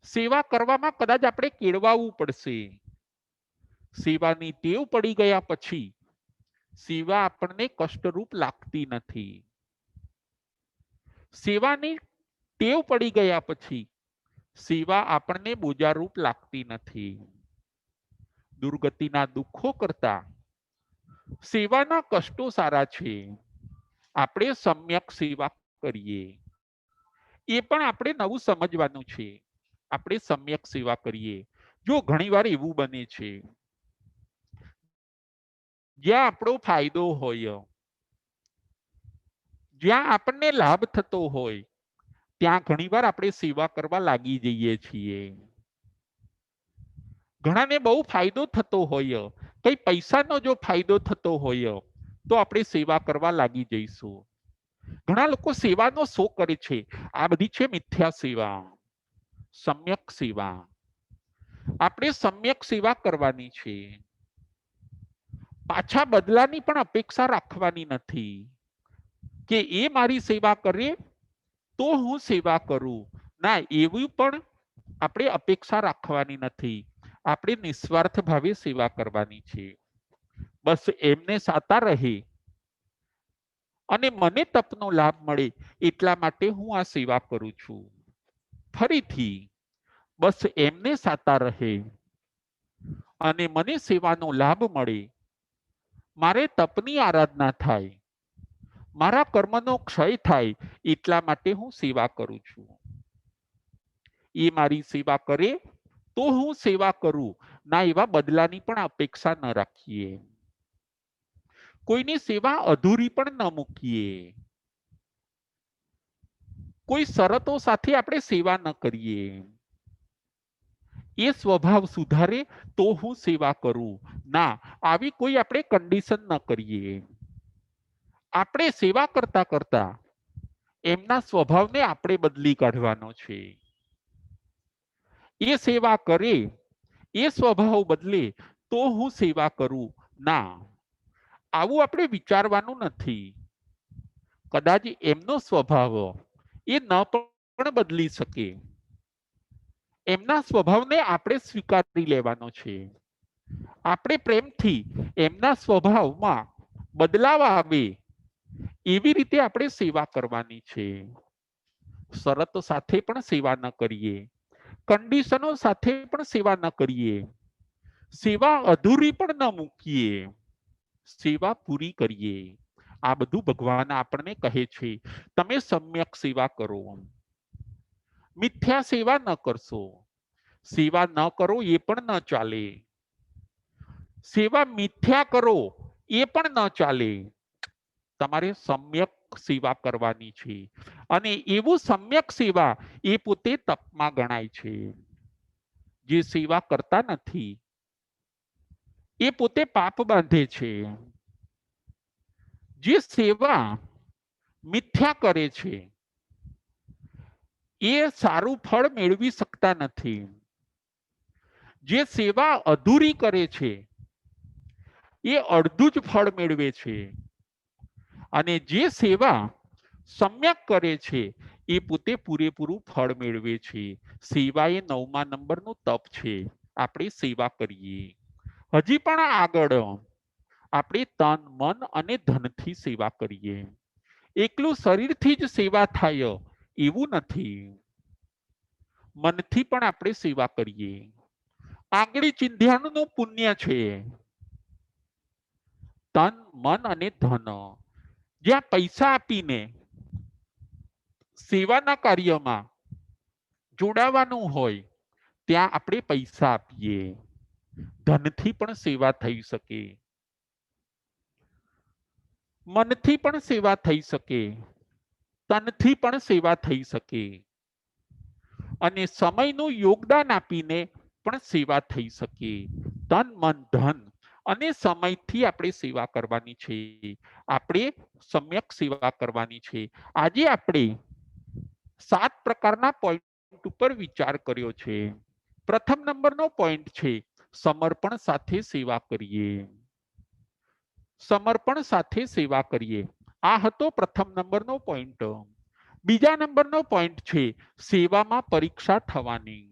સેવા કરવામાં કદાચ આપણે કેળવાવું પડશે. સેવાની ટેવ પડી ગયા પછી સેવા આપણને કષ્ટરૂપ લાગતી નથી. સેવાની ટેવ પડી ગયા પછી સેવા આપણને બોજારૂપ લાગતી નથી. દુર્ગતિના દુઃખો કરતા સેવાના કષ્ટો સારા છે. આપણે સમ્યક સેવા કરીએ. એ પણ આપણે નવું સમજવાનું છે. આપણે સમ્યક સેવા કરીએ. જો ઘણીવાર એવું બને છે જ્યાં આપણો ફાયદો હોય, જ્યાં આપણને લાભ થતો હોય, ત્યાં ઘણીવાર આપણે સેવા કરવા લાગી જઈએ છીએ. ઘણાને બહુ ફાયદો થતો હોય, કઈ પૈસાનો જો ફાયદો થતો હોય તો આપણે સેવા કરવા લાગી જઈશું. ઘણા લોકો સેવાનો શો કરે છે. આ બધી છે મિથ્યા સેવા. સમ્યક સેવા, આપણે સમ્યક સેવા કરવાની છે. પાછા બદલાની પણ અપેક્ષા રાખવાની નથી કે એ મારી સેવા કરે તો હું સેવા કરું. ના, એવું પણ આપણે અપેક્ષા રાખવાની નથી. આપણે નિસ્વાર્થ ભાવે સેવા કરવાની છે. બસ એમને સાતા રહે અને મને તપનો લાભ મળે એટલા માટે હું આ સેવા કરું છું. ફરીથી બસ એમને સાતા રહે અને મને સેવાનો લાભ મળે, મારે તપની આરાધના થાય, મારા કર્મનો ક્ષય થાય એટલા માટે હું સેવા કરું છું. એ મારી સેવા કરે તો હું સેવા કરું. ના, એવા બદલાની પણ અપેક્ષા ન રાખીએ. કોઈની સેવા અધૂરી પણ ન મૂકીએ. કોઈ શરતો સાથે આપણે સેવા ન કરીએ. એ સ્વભાવ સુધારે તો હું સેવા કરું. ના, આવી કોઈ આપણે કન્ડિશન ન કરીએ. આપણે સેવા કરતા કરતા એમના સ્વભાવને આપણે બદલી કાઢવાનો છે. એ સેવા કરે, એ સ્વભાવ બદલે તો હું સેવા કરું. ના, આવું આપણે વિચારવાનું નથી. કદાચ એમનો સ્વભાવ એ ન પણ બદલી શકે. એમના સ્વભાવને આપણે સ્વીકારી લેવાનો છે. આપણે પ્રેમથી એમના સ્વભાવમાં બદલાવ આવે એવી રીતે આપણે સેવા કરવાની છે. શરત સાથે પણ સેવા ન કરીએ, કન્ડિશનો સાથે પણ સેવા ન કરીએ, સેવા અધૂરી પણ ન મૂકીએ, સેવા પૂરી કરીએ. આ બધું ભગવાન આપણને કહે છે. તમે સમ્યક સેવા કરો, મિથ્યા સેવા ન કરશો. સેવા ન કરો એ પણ ન ચાલે. સેવા મિથ્યા કરો એ પણ ન ચાલે. તમારે સમ્યક સેવા કરવાની છે. અને એવું સમ્યક સેવા એ પોતે તપમાં ગણાય છે. જે સેવા કરતા નથી એ પોતે પાપ બાંધે છે. જે સેવા મિથ્યા કરે છે એ સારું ફળ મેળવી શકતા નથી. જે સેવા અધૂરી કરે છે એ અડધું જ ફળ મેળવે છે. અને જે સેવા સમ્યક કરે છે એ પોતે પૂરેપૂરું ફળ મેળવે છે. સેવા એ 9મા નંબરનું તપ છે. આપણે સેવા કરીએ. હજી પણ આગળ આપણે તન, મન અને ધનથી સેવા કરીએ. એકલું શરીરથી જ સેવા થાય એવું નથી. મનથી પણ આપણે સેવા કરીએ. આંગળી ચિંધ્યાનું પુણ્ય છે. તન, મન અને ધન. જ્યાં પૈસા આપીને સેવાના કાર્યમાં જોડાવાનું હોય ત્યાં આપણે પૈસા આપીએ. ધનથી પણ સેવા થઈ શકે, મનથી પણ સેવા થઈ શકે, તનથી પણ સેવા થઈ શકે અને સમયનું યોગદાન આપીને પણ સેવા થઈ શકે. તન, મન, ધન અને સમયથી આપણે સેવા કરવાની છે, આપણે સમ્યક સેવા કરવાની છે. આજે આપણે 7 પ્રકારના પોઈન્ટ ઉપર વિચાર કર્યો છે. પ્રથમ નંબરનો પોઈન્ટ છે સમર્પણ સાથે સેવા કરીએ. સમર્પણ સાથે સેવા કરીએ, આ હતો પ્રથમ નંબરનો પોઈન્ટ. બીજા નંબરનો પોઈન્ટ છે સેવામાં પરીક્ષા થવાની.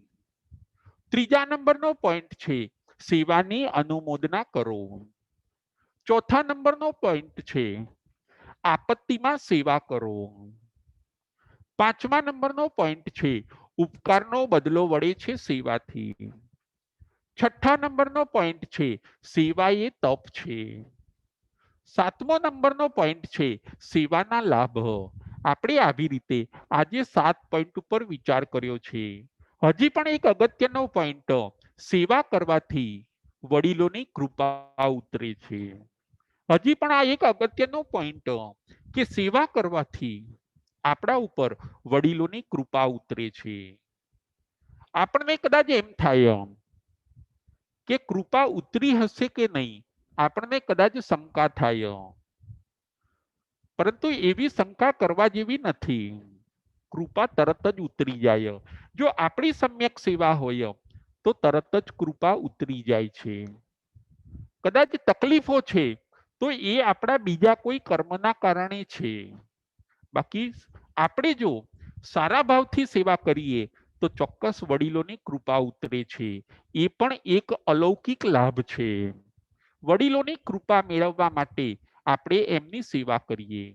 ત્રીજા નંબરનો પોઈન્ટ છે સેવાની અનુમોદના કરો. ચોથા નંબરનો પોઈન્ટ છે આપત્તિમાં સેવા કરો. પાંચમા નંબરનો પોઈન્ટ છે ઉપકારનો બદલો વળે છે સેવાથી. છઠ્ઠા નંબરનો પોઈન્ટ છે સેવા એ તપ છે. સાતમો નંબરનો પોઈન્ટ છે સેવાના લાભ. આપણે આવી રીતે આજે 7 પોઈન્ટ ઉપર વિચાર કર્યો છે. હજી પણ એક અગત્યનો પોઈન્ટ, સેવા કરવાથી વડીલોની કૃપા ઉતરે છે. હજી પણ આ એક અગત્યનો પોઈન્ટ કે સેવા કરવાથી આપણા ઉપર વડીલોની કૃપા ઉતરે છે. આપણને કદાચ એમ થાય કે કૃપા ઉતરી હશે કે નહીં, આપણને કદાચ શંકા થાય, પરંતુ એવી શંકા કરવા જેવી નથી. કૃપા તરત જ ઉતરી જાય. જો આપણી સમ્યક સેવા હોય તો તરત જ કૃપા ઉતરી જાય છે. કદાચ તકલીફો છે તો એ આપણા બીજા કોઈ કર્મના કારણે છે. બાકી આપણે જો સારા ભાવથી સેવા કરીએ તો ચોક્કસ વડીલોની કૃપા ઉતરે છે. એ પણ એક અલૌકિક લાભ છે. વડીલોની કૃપા મેળવવા માટે આપણે એમની સેવા કરીએ,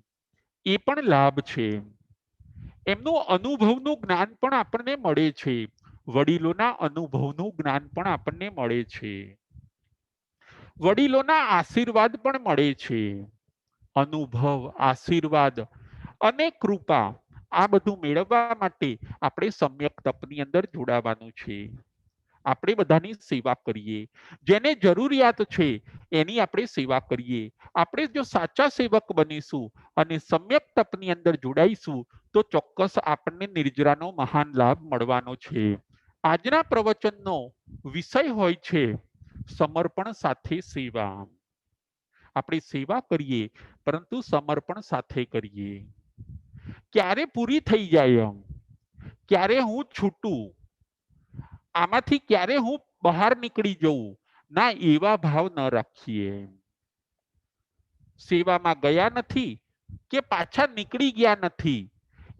એ પણ લાભ છે. એમનું અનુભવનું જ્ઞાન પણ આપણને મળે છે. વડીલોના અનુભવનું જ્ઞાન પણ આપણને મળે છે. વડીલોના આશીર્વાદ પણ મળે છે. અનુભવ, આશીર્વાદ અને કૃપા આ બધું મેળવવા માટે આપણે સમ્યક તપની અંદર જોડાવાનું છે. આપણે બધાની સેવા કરીએ, જેને જરૂરિયાત છે એની આપણે સેવા કરીએ. આપણે જો સાચા સેવક બનીશું અને સમ્યક તપની અંદર જોડાઈશું તો ચોક્કસ આપણને નિર્જરાનો મહાન લાભ મળવાનો છે. આજના પ્રવચનનો વિષય હોય છે સમર્પણ સાથે સેવા. આપણે સેવા કરીએ પરંતુ સમર્પણ સાથે કરીએ. ક્યારે પૂરી થઈ જાય, ક્યારે હું છૂટું, આમાંથી ક્યારે હું બહાર નીકળી જઉં, ના એવા ભાવ ન રાખીએ. સેવામાં ગયા નથી કે પાછા નીકળી ગયા નથી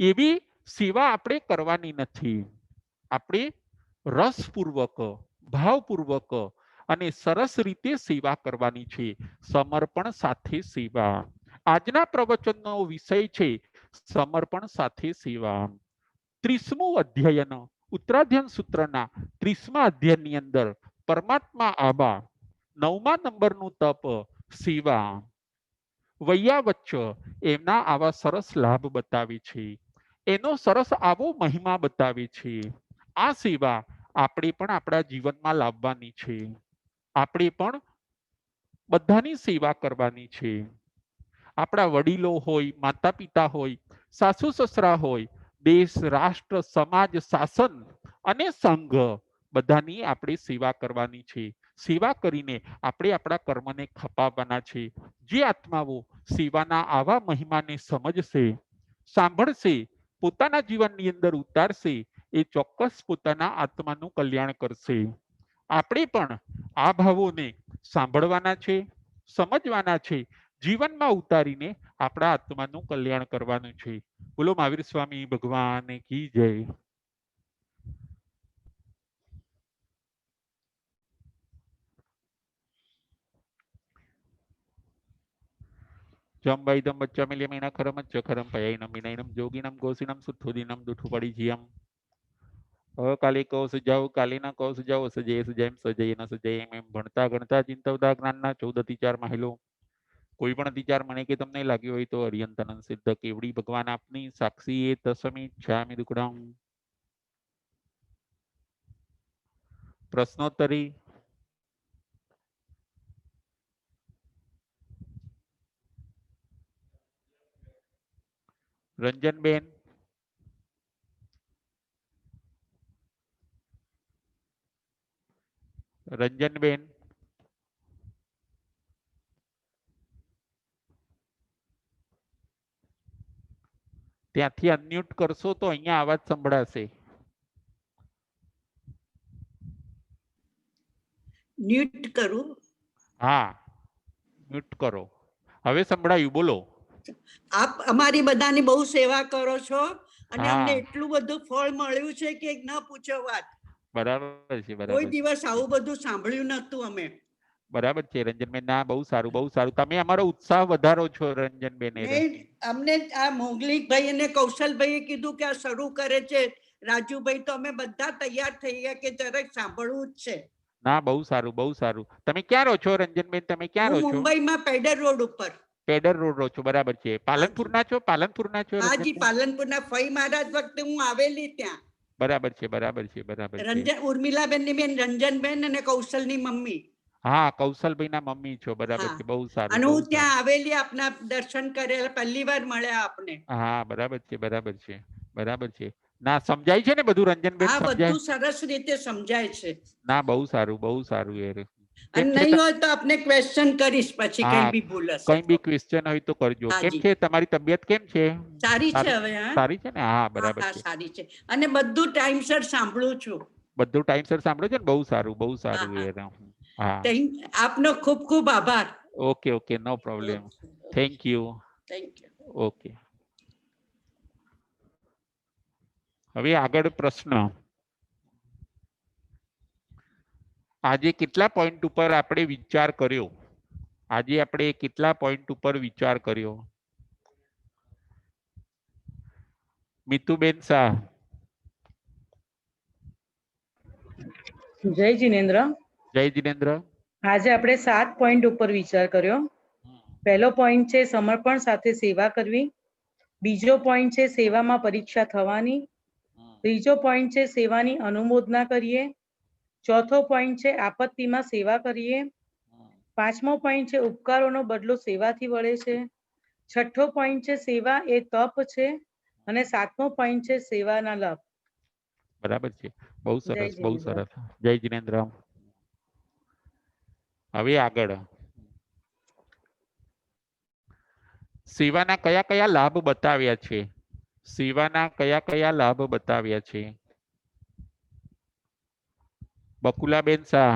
એવી સેવા આપણે કરવાની નથી. આપણે રસપૂર્વક, ભાવપૂર્વક અને સરસ રીતે સેવા કરવાની છે. સમર્પણ સાથે સેવા. આજના પ્રવચનનો વિષય છે સમર્પણ સાથે સેવા. 30મું અધ્યયન ઉત્તરાધ્યન સૂત્રના 30મા અધ્યયનની અંદર પરમાત્મા આબા 9મા નંબરનું તપ સેવા વૈયાવચ્ચ એમના આવા સરસ લાભ બતાવે છે. એનો સરસ આવો મહિમા બતાવે છે. આ સેવા આપણે પણ આપણા જીવનમાં લાવવાની છે. આપણે પણ બધાની સેવા કરવાની છે. આપણા વડીલો હોય, માતા પિતા હોય, સાસુ સસરા હોય, દેશ, રાષ્ટ્ર, સમાજ, શાસન અને સંઘ બધાની આપણે સેવા કરવાની છે. સેવા કરીને આપણે આપણા કર્મને ખપાવવાના છે. જે આત્માઓ સેવાના આવા મહિમાને સમજશે, સાંભળશે, પોતાના જીવનની અંદર ઉતારશે, એ ચોક્કસ પોતાના આત્માનું કલ્યાણ કરશે. આપણે પણ આ ભાવોને સાંભળવાના છે, સમજવાના છે, જીવનમાં ઉતારીને આપણા આત્માનું કલ્યાણ કરવાનું છે. બોલો મહાવીર સ્વામી ભગવાન કી જય. જંબાઈદમ બચ્ચામિલિયમેના ખરમચ્ચ ખરમ પયાઈનમ વિનયનમ જોગિનમ ગોસિનમ સુથુદિનમ દુઠુપડી જીયમ કાલે કહો સુજાવ કાલીના કહો સુજાવ સજય સુજાયમ સજય ન સજય એમ ભણતા ગણતા ચિંતવતા જ્ઞાનના 14 અતિચાર માહિલો. કોઈ પણ અતિચાર મને કે તમને લાગ્યો હોય તો અરિયંતનંદ સિદ્ધ કેવડી ભગવાન આપની સાક્ષી એ તસમી છામી દુકડમ. પ્રશ્નોત્તરી. રંજનબેન. રંજનબેન. ત્યાંથી અનમ્યુટ કરશો તો અહીંયા અવાજ સંભળાશે. મ્યુટ કરું. હા, મ્યુટ કરો. હવે સંભળાયું, બોલો. આપ અમારી બધાની બહુ સેવા કરો છો અને હા. અમને એટલું બધું ફળ મળ્યું છે કે ન પૂછો વાત. બરાબર છે, કોઈ બરાબર દિવસ આવું બધું સાંભળ્યું નતું અમે. બરાબર છે રંજનબેન. ના, બહુ સારું, બહુ સારું. તમે અમારો ઉત્સાહ વધારો છો રંજનબેન. અમને આ મોગલીભાઈ અને કૌશલભાઈએ કીધું કે આ શરૂ કરે છે રાજુભાઈ, તો અમે બધા તૈયાર થઈ ગયા કે જરાક સાંભળવું જ છે. ના, બહુ સારું, બહુ સારું. તમે ક્યાં રહો છો રંજનબેન? તમે ક્યાં રહો હું છો? મુંબઈમાં પેડર રોડ ઉપર. પેડર રોડ રહો છો, બરાબર છે. પાલનપુરના છો? પાલનપુરના છો? હાજી, પાલનપુરના ફઈ મહારાજ વખતે હું આવેલી ત્યાં. બરાબર છે, બરાબર છે, બરાબર છે. ઉર્મિલાબેન ની બેન, રંજનબેન અને કૌશલની મમ્મી. હા, કૌશલભાઈ ના મમ્મી છો, બરાબર છે. બહુ સારું. અને હું ત્યાં આવેલી, આપના દર્શન કરેલા, પહેલી વાર મળ્યા આપને. હા, બરાબર છે, બરાબર છે, બરાબર છે. ના, સમજાય છે ને બધું રંજનબેન? હા, સમજાય? બધું સરસ રીતે સમજાય છે. ના, બહુ સારું, બહુ સારું. યાર, અને નહીં હોય તો આપને ક્વેશ્ચન કરીશ પછી, કઈ બી ભૂલ હશે. કઈ બી ક્વેશ્ચન હોય તો કરજો. કેમ છે તમારી તબિયત? કેમ છે? સારી છે હવે. સારી છે ને? હા, બરાબર છે. સારી છે. અને બધું ટાઈમસર સાંભળું છું. બધું ટાઈમસર સાંભળો છો ને? બહુ સારું, બહુ સારું. હા, આપનો ખૂબ ખૂબ આભાર. Okay, okay, no problem. Thank you. Okay. હવે આગળ પ્રશ્ન. આજે કેટલા પોઈન્ટ ઉપર આપણે વિચાર કર્યો? આજે આપણે કેટલા પોઈન્ટ ઉપર વિચાર કર્યો? મિતુબેન શાહ. જય જિનેન્દ્ર. જય જિનેન્દ્ર. આજે આપણે 7 પોઈન્ટ ઉપર વિચાર કર્યો. પહેલો પોઈન્ટ છે સમર્પણ સાથે સેવા કરવી. બીજો પોઈન્ટ છે સેવામાં પરીક્ષા થવાની. ત્રીજો પોઈન્ટ છે સેવાની અનુમોદના કરીએ. ચોથો પોઈન્ટ છે આપત્તિમાં સેવા કરીએ. પાંચમો પોઈન્ટ છે ઉપકારોનો બદલો સેવાથી વળે છે. છઠ્ઠો પોઈન્ટ છે સેવા એ તપ છે. અને સાતમો પોઈન્ટ છે સેવાના લાભ. બરાબર છે. બહુ સરસ, બહુ સરસ. જય જિનેન્દ્ર. હવે આગળ. સેવાના કયા કયા લાભ બતાવ્યા છે? સેવાના કયા કયા લાભ બતાવ્યા છે? બકુલાબેન શાહ.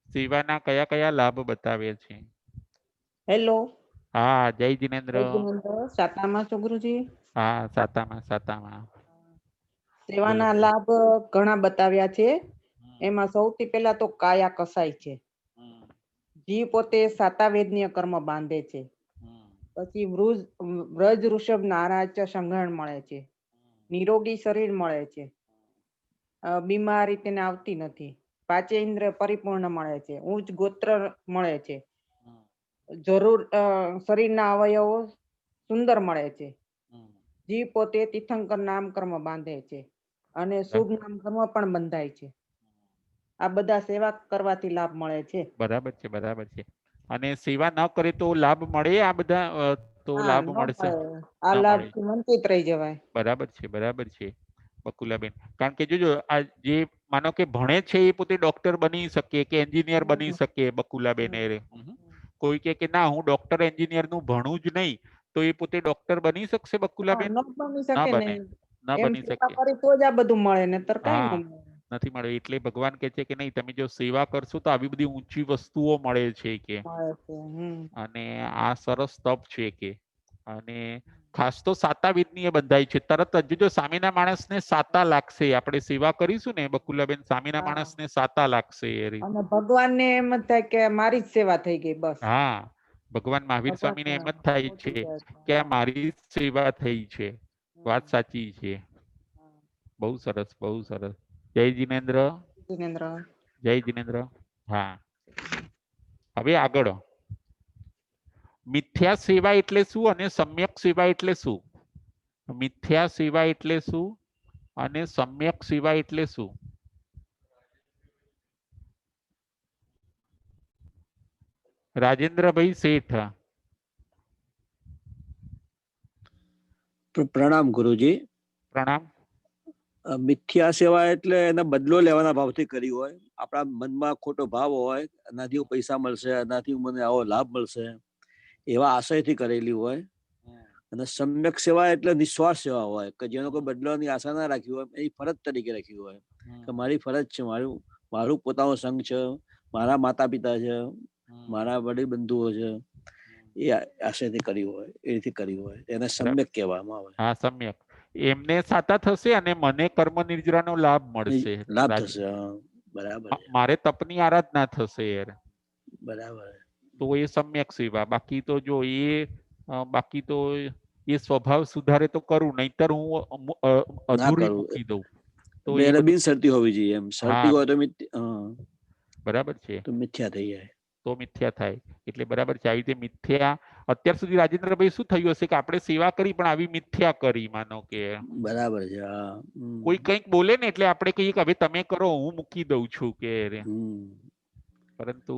સેવાના કયા કયા લાભ બતાવ્યા છે? હેલો. હા, જય જિનેન્દ્ર. સાતામાં છો ગુરુજી? હા, સાતામાં, સાતામાં. સેવાના લાભ ઘણા બતાવ્યા છે. એમાં સૌથી પહેલા તો કાયા કસાય છે. જીવ પોતે સાતાવેદનીય કર્મ બાંધે છે. પછી વ્રજ ઋષભ નારાજ સંગ્રહણ મળે છે. નિરોગી શરીર મળે છે. બીમારી તેને આવતી નથી. પાંચેન્દ્ર પરિપૂર્ણ મળે છે. ઉચ્ચ ગોત્ર મળે છે. જરૂર શરીરના અવયવો સુંદર મળે છે. જીવ પોતે તીર્થંકર નામ કર્મ બાંધે છે. અને શુભ નામ કર્મ પણ બંધાય છે. આ બધા સેવા કરવાથી લાભ મળે છે. બરાબર છે, બરાબર છે. અને સેવા ન કરે તો લાભ મળે? આ બધા તો લાભ મળશે? આ લાભ વંચિત રહી જવાય. બરાબર છે, બરાબર છે બકુલાબેન. કારણ કે જોજો, આ જે માનો કે ભણે છે એ પોતે ડોક્ટર બની શકે કે એન્જિનિયર બની શકે. બકુલાબેન કોઈ કે ના, હું ડોક્ટર એન્જિનિયર નું ભણું જ નહીં, તો એ પોતે ડોક્ટર બની શકશે બકુલાબેન? ન બની શકે ને. ન એમ બની સેવા શકે. કરી તો જ આ બધું મળે, નતર કઈ ન મળે. નથી મળે. એટલે ભગવાન કહે છે કે નહીં, તમે જો સેવા કરશો તો આવી બધી ઊંચી વસ્તુઓ મળે છે કે. અને આ સરસ તપ છે કે. અને ખાસ તો સાતાવેદની એ બંધાય છે. તરત જ જો સામેના માણસને સાતા લાગશે, આપણે સેવા કરીશું ને બકુલાબેન, સામેના માણસને સાતા લાગશે. અને ભગવાનને એમ જ થાય કે મારી જ સેવા થઈ ગઈ બસ. હા, ભગવાન મહાવીર સ્વામીને એમ જ થાય છે કે આ મારી સેવા થઈ છે. વાત સાચી છે. બહુ સરસ, બહુ સરસ. જય જિનેન્દ્ર. જય જિનેન્દ્ર. હા, હવે આગળ. મિથ્યા સેવા એટલે શું અને સમ્યક સેવા એટલે શું? મિથ્યા સેવા એટલે શું અને સમ્યક સેવા એટલે શું? રાજેન્દ્રભાઈ શેઠ. પ્રણામ ગુરુજી. પ્રણામ. મિથ્યા સેવા એટલે એને બદલો લેવાના ભાવથી કરી હોય. આપણા મનમાં ખોટો ભાવ હોય, એનાથી પૈસા મળશે, એનાથી મને આવો લાભ મળશે, એવા આશયથી કરેલી હોય. અને સમ્યક સેવા એટલે નિસ્વાર્થ સેવા હોય કે જેનો કોઈ બદલાવાની આશા ના રાખી હોય, એની ફરજ તરીકે રાખી હોય કે મારી ફરજ છે, મારું પોતાનો સંઘ છે, મારા માતા પિતા છે, મારા વડીલ બંધુઓ છે, એ આશયથી કરી હોય, એ રીતે કરી હોય, એને સમ્યક કહેવામાં આવે. હા, સમ્યક. એમને સાતા થશે અને મને કર્મ નિર્જરાનો લાભ મળશે. લાભ થશે. બરાબર છે. મારે તપની આરાધના થશે યાર. બરાબર. તો એ સમ્યક સેવા. બાકી તો જો બાકી તો એ સ્વભાવ સુધારે તો કરું, નહીતર હું અધૂરી મૂકી દઉં. તો એ બિન શરતી હોવી જોઈએ. એમ શરતી હોય તો બરાબર છે, તો મિથ્યા થઈ જાય, તો મિથ્યા થાય. એટલે બરાબર છે, આવી રીતે મિથ્યા. અત્યાર સુધી રાજેન્દ્રભાઈ શું થયું હશે કે આપણે સેવા કરી પણ આવી મિથ્યા કરી, માનો કે બરાબર છે. કોઈ કંઈક બોલે ને એટલે આપણે કહીએ કે હવે તમે કરો, હું મૂકી દઉં છું કે. પરંતુ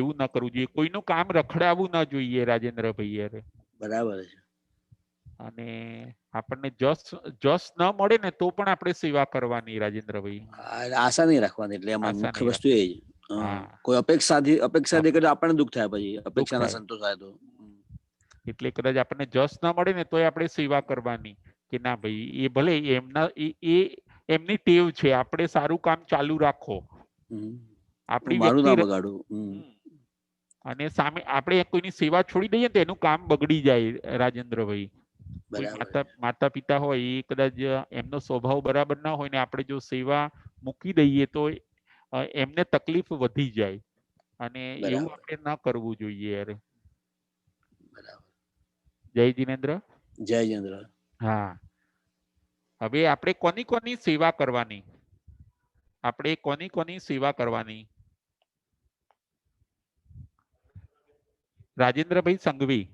એવું ના કરવું જોઈએ. કોઈનું કામ રખડાવવું ના જોઈએ રાજેન્દ્રભાઈ યાર. બરાબર છે. અને આપણને જસ ન મળે ને તો પણ આપણે સેવા કરવાની રાજેન્દ્રભાઈ. આશા નહીં રાખવાની. એટલે એમાં મુખ્ય વસ્તુ એ જ. કોઈ અપેક્ષા દેખે તો આપણને દુઃખ થાય, પછી અપેક્ષા ના સંતોષ થાય તો. એટલે કદાચ આપણને જસ ના મળે ને તોય આપણે સેવા કરવાની કે ના ભાઈ, એ ભલે એમની ટેવ છે, આપણે સારું કામ ચાલુ રાખો, આપણી મારું ના વ્યક્તિ બગાડું. અને સામે આપણે કોઈની સેવા છોડી દઈએ તો એનું કામ બગડી જાય રાજેન્દ્રભાઈ. કોઈ માતા પિતા હોય, એ કદાચ એમનો સ્વભાવ બરાબર ના હોય ને આપણે જો સેવા મૂકી દઈએ તો એમને તકલીફ વધી જાય, અને એવું આપણે ના કરવું જોઈએ યાર. જય જિનેન્દ્ર. જય જિનેન્દ્ર. હા, હવે આપણે કોની કોની સેવા કરવાની? આપણે કોની કોની સેવા કરવાની? રાજેન્દ્રભાઈ સંઘવી.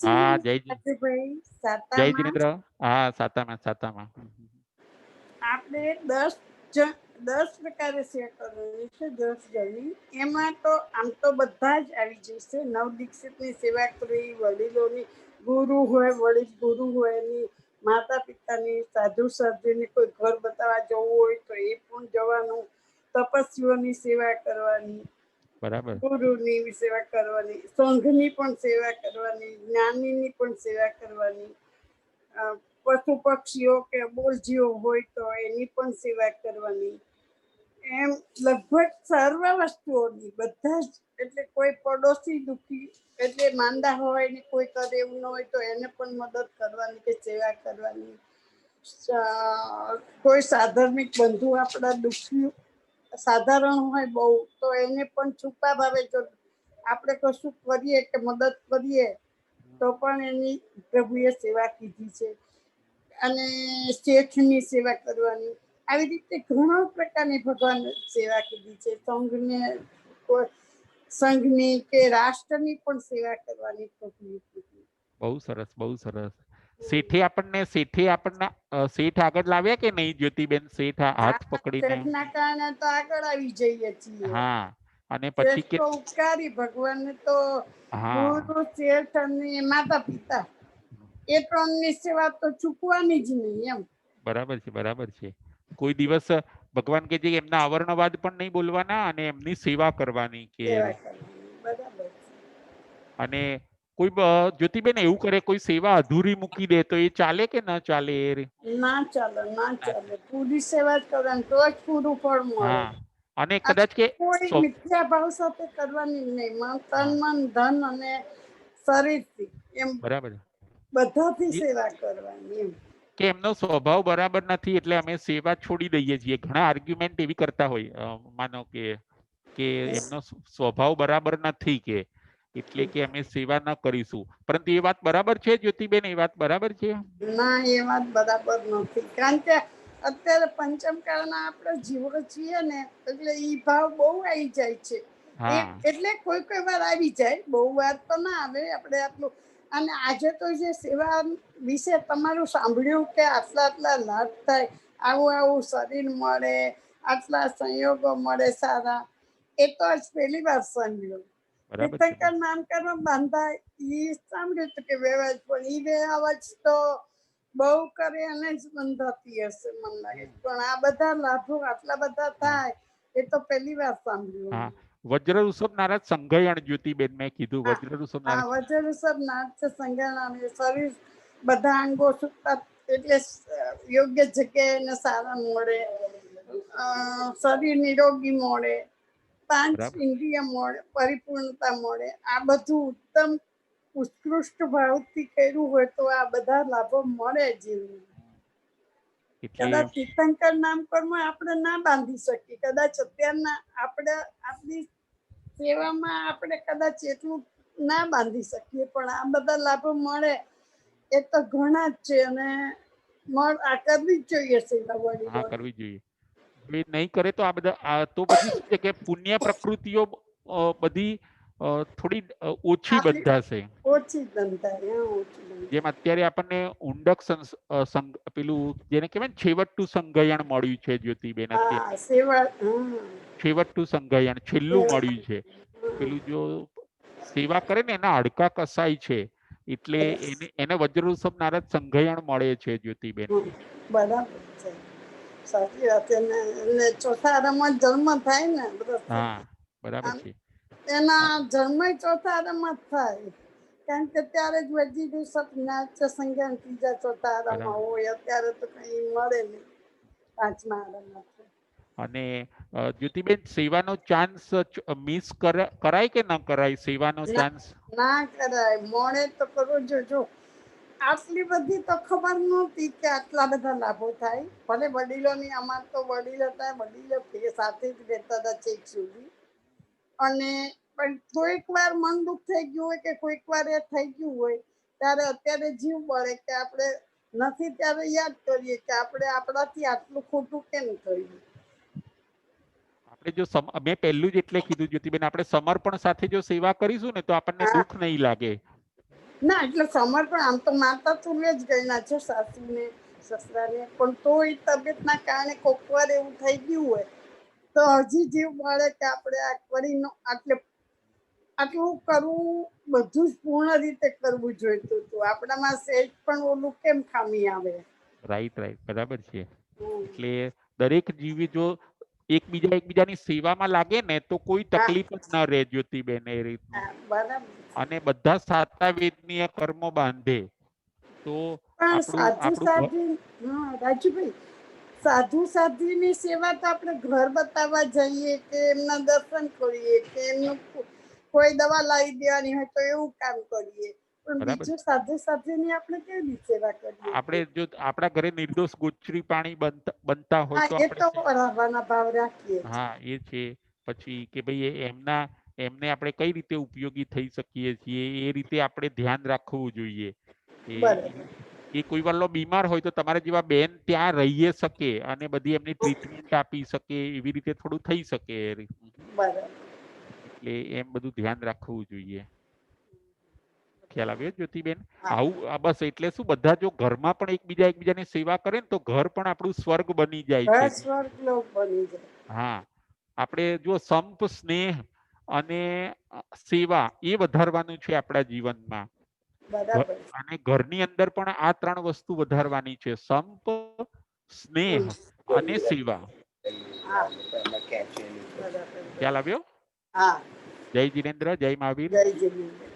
હા, જય જિનેન્દ્ર. હા, સાતામાં. આપણે 10 પ્રકારે સેવા કરવાની છે, 10 જણની. એમાં તો આમ તો બધા જ આવી જશે. નવદીક્ષિતની સેવા કરવી, વડીલોની, ગુરુ હોય, વડીલ ગુરુ હોય એની, માતા પિતાની, સાધુ સાધ્વીની, કોઈ ઘર બતાવવા જવું હોય તો એ પણ જવાનું, તપસ્વીઓની સેવા કરવાની, બરાબર, ગુરુની સેવા કરવાની, સંઘની પણ સેવા કરવાની, જ્ઞાનીની પણ સેવા કરવાની, પશુ પક્ષીઓ કે બોલજીઓ હોય તો એની પણ સેવા કરવાની. એમ લગભગ સર્વ વસ્તુઓની, બધા જ. એટલે કોઈ પડોશી દુઃખી, એટલે માંદા હોય ને કોઈ કરે એવું ન હોય તો એને પણ મદદ કરવાની કે સેવા કરવાની. કોઈ સાધર્મિક બંધુ આપણા દુઃખી સાધારણ હોય બહુ, તો એને પણ છુપા ભાવે જો આપણે કશું કરીએ કે મદદ કરીએ તો પણ એની પ્રભુએ સેવા કીધી છે. અને શેઠની સેવા કરવાની. આવી રીતે ઘણા પ્રકારની ભગવાન સેવા કીધી છે. સંઘની કે રાષ્ટ્રની પણ સેવા કરવાની પ્રભુએ કીધી. બહુ સરસ, બહુ સરસ. શેઠે આપણને આગળ લાવ્યા કે નહીં જ્યોતિબેન? શેઠ હાથ પકડીને. શેઠના કારણે તો આગળ આવી જઈએ છીએ. હા, અને પછી શેઠ તો ઉપકારી, ભગવાનને તો ગુરુ, શેઠ અને માતા પિતા, એ ત્રણની સેવા તો ચૂકવાની જ નહીં એમ. બરાબર છે. કોઈ દિવસ ભગવાન કે જે એમના અવર્ણવાદ પણ નહીં બોલવાના અને એમની સેવા કરવાની કે. બરાબર. અને કોઈ જ્યોતિબેન એવું કરે, કોઈ સેવા અધૂરી મૂકી દે તો એ ચાલે કે ના ચાલે? ના ચાલે. પૂરી સેવા જ કરવાની, તો જ પૂરું ફળ મળે. અને કદાચ કે કોઈ મિથ્યા ભાવ સાથે કરવાની નહીં. તન, મન, ધન અને શરીરથી, એમ બરાબર, બધાથી સેવા કરવાની એમ. કે એમનો સ્વભાવ બરાબર નથી એટલે અમે સેવા છોડી દઈએ છીએ. ઘણા આર્ગ્યુમેન્ટ એવી કરતા હોય, માનો કે એમનો સ્વભાવ બરાબર નથી કે, એટલે કે અમે સેવા ન કરીશું. પરંતુ એ વાત બરાબર છે જ્યોતિબેન? એ વાત બરાબર છે? ના, એ વાત બરાબર નથી. કારણ કે અત્યારે પંચમ કાળના આપણે જીવો છીએ ને, એટલે ઈ ભાવ બહુ આવી જાય છે. એટલે કોઈ વાર આવી જાય, બહુ વાર તો ના આવે. આપણે આટલું. અને આજે તો જે સેવા વિશે તમારું સાંભળ્યું કે આટલા લાભ થાય, આવું શરીર મળે, આટલા સંયોગો મળે સારા, એ તો આજ પહેલી વાર સાંભળ્યું. તીર્થંકર નામકરણ બાંધાય એ સાંભળ્યું હતું કે વ્યવહાર, પણ એ વ્યવહાર તો બહુ કરે અને જ બંધાતી હશે મને લાગે. પણ આ બધા લાભો આટલા બધા થાય એ તો પહેલી વાર સાંભળ્યું. હા, વજ્ર ઋષભ નારદ સંઘયણ જ્યોતિબેન મેં કીધું હા, વજ્ર ઋષભ આ નારદ. વજ્રસર નાટ્ય સંજ્ઞાનામ શરીર બધા અંગો સુતા એટલે યોગ્ય જગ્યાએ એને સારા મળે, શરીર નિરોગી મળે, 5 બરાબર. ઇન્દ્રિય મળે, પરિપૂર્ણતા મળે. આ બધું ઉત્તમ ઉત્કૃષ્ટ ભાવથી કર્યું હોય તો આ બધા લાભો મળે જીવને. એટલે કદાચ તીર્થંકર નામકરમાં આપણે ના બાંધી શકીએ, કદાચ અત્યારના આપણે આપણી સેવામાં આપણે કદાચ એટલું ના બાંધી શકીએ, પણ આ બધા લાભો મળે એ તો ઘણા જ છે. અને આ કરવી જ જોઈએ સેવા હા, વડીલો. કરવી જોઈએ. એ નહીં કરે તો આ બધા તો પછી શું છે કે પુણ્ય પ્રકૃતિઓ બધી થોડી ઓછી આપણી બંધાશે. ઓછી ધંધા ઓછી ધંધા. જેમ અત્યારે આપણને ઊંડક પેલું જેને કહેવાય ને છેવટનું સંગયણ મળ્યું છે જ્યોતિબેન. અત્યારે હા, સેવા. હા, છેવટનું સંગયણ છેલ્લું સેવા. મળ્યું છે. પેલું જો સેવા કરે ને એના હાડકા કસાય છે, એટલે એને વજ્ર ઋષભ નારદ સંગયણ મળે છે જ્યોતિબેન. બરાબર છે, સાચી વાત છે. એને ચોથા આરામાં જન્મ થાય ને હા, બરાબર છે. એના જન્મ ચોથા આરામાં જ થાય, કારણ કે ત્યારે જ વજી ઋષભ નાટ્ય સંજ્ઞાન ત્રીજા ચોથા આરામાં બરાબર. હોય. અત્યારે તો કઈ મળે નહીં 5મા આરામાં. અને જ્યોતિબેન સેવાનો ચાન્સ મિસ કરાય કે ન કરાય? સેવાનો ચાન્સ ના કરાય, મળે તો કરો. જો આટલી બધી તો ખબર નહોતી કે આટલા બધા લાભો થાય. ભલે વડીલોની, અમાર તો વડીલ હતા, વડીલો સાથે જ રહેતા હતા છેક સુધી. અને પણ કોઈક વાર મન દુઃખ થઈ ગયું હોય કે કોઈક વાર એ થઈ ગયું હોય ત્યારે અત્યારે જીવ બળે કે આપણે નથી ત્યારે યાદ કરીએ કે આપણે આપણાથી આટલું ખોટું કેમ થયું. આપણે જો મેં પહેલું જ એટલે કીધું જ્યોતિબેન, આપણે સમર્પણ સાથે જો સેવા કરીશું ને તો આપણને હા, દુઃખ નહીં લાગે. ના એટલે સમર્પણ આમ તો માતા તુલ્ય જ ગયેલા છે સાસુને સસરાને, પણ તો એ તબિયતના કારણે કોક વાર એવું થઈ ગયું હોય તો હજી જીવ મળે કે આપણે આ કરીને આટલું કરવું, બધું જ પૂર્ણ રીતે કરવું જોઈતું હતું. આપણામાં સહેજ પણ ઓલું કેમ ખામી આવે. રાઈટ, બરાબર છે. હમ. એટલે દરેક જીવી જો એકબીજાની સેવામાં લાગે ને તો કોઈ હા, તકલીફ જ ન રહે જ્યોતિબેન, એ રીતનું. હા, બરાબર. અને બધા સાતા વેદનીય કર્મો બાંધે તો પણ આપણું સાધુ આપણું સાધ્વી, હા રાજુભાઈ, સાધુ સાધ્વીની સેવા તો આપણે ઘર બતાવવા જઈએ કે એમના દર્શન કરીએ કે એમનું કોઈ દવા લાવી દેવાની હોય તો એવું કામ કરીએ, પણ બરાબર. બીજું સાધુ સાધ્વીની આપણે કેવી રીતે સેવા કરીએ? આપણે જો આપણા ઘરે નિર્દોષ ગોચરી પાણી બનતા હોય હા, તો એ તો આપણે રાવવાના ભાવ રાખીએ જ. હા એ છે. પછી કે ભાઈ એમને આપણે કઈ રીતે ઉપયોગી થઈ શકીએ છીએ એ રીતે આપણે ધ્યાન રાખવું જોઈએ. એ બરાબર. એ કોઈ વાર બીમાર હોય તો તમારા જેવા બેન ત્યાં રહી શકે અને બધી એમની ટ્રીટમેન્ટ આપી શકે, એવી રીતે થોડું થઈ શકે. બરાબર. એટલે એમ બધું ધ્યાન રાખવું જોઈએ. ખ્યાલ આવ્યો જ્યોતિબેન? હા, આવું બસ એટલે શું, બધા જો ઘરમાં પણ એકબીજાની સેવા કરે ને તો ઘર પણ આપણું સ્વર્ગ બની જાય છે. ઘર સ્વર્ગ લોક બની જાય. હા, આપણે જો સંપ, સ્નેહ અને સેવા એ વધારવાનું છે આપણા જીવનમાં. બરાબર. અને ઘરની અંદર પણ આ 3 વસ્તુ વધારવાની છે: સંપ, સ્નેહ અને સેવા. હા, બરાબર. ખ્યાલ આવ્યો? હા, જય જીનેન્દ્ર, જય મહાવીર. જય જીનેન્દ્ર.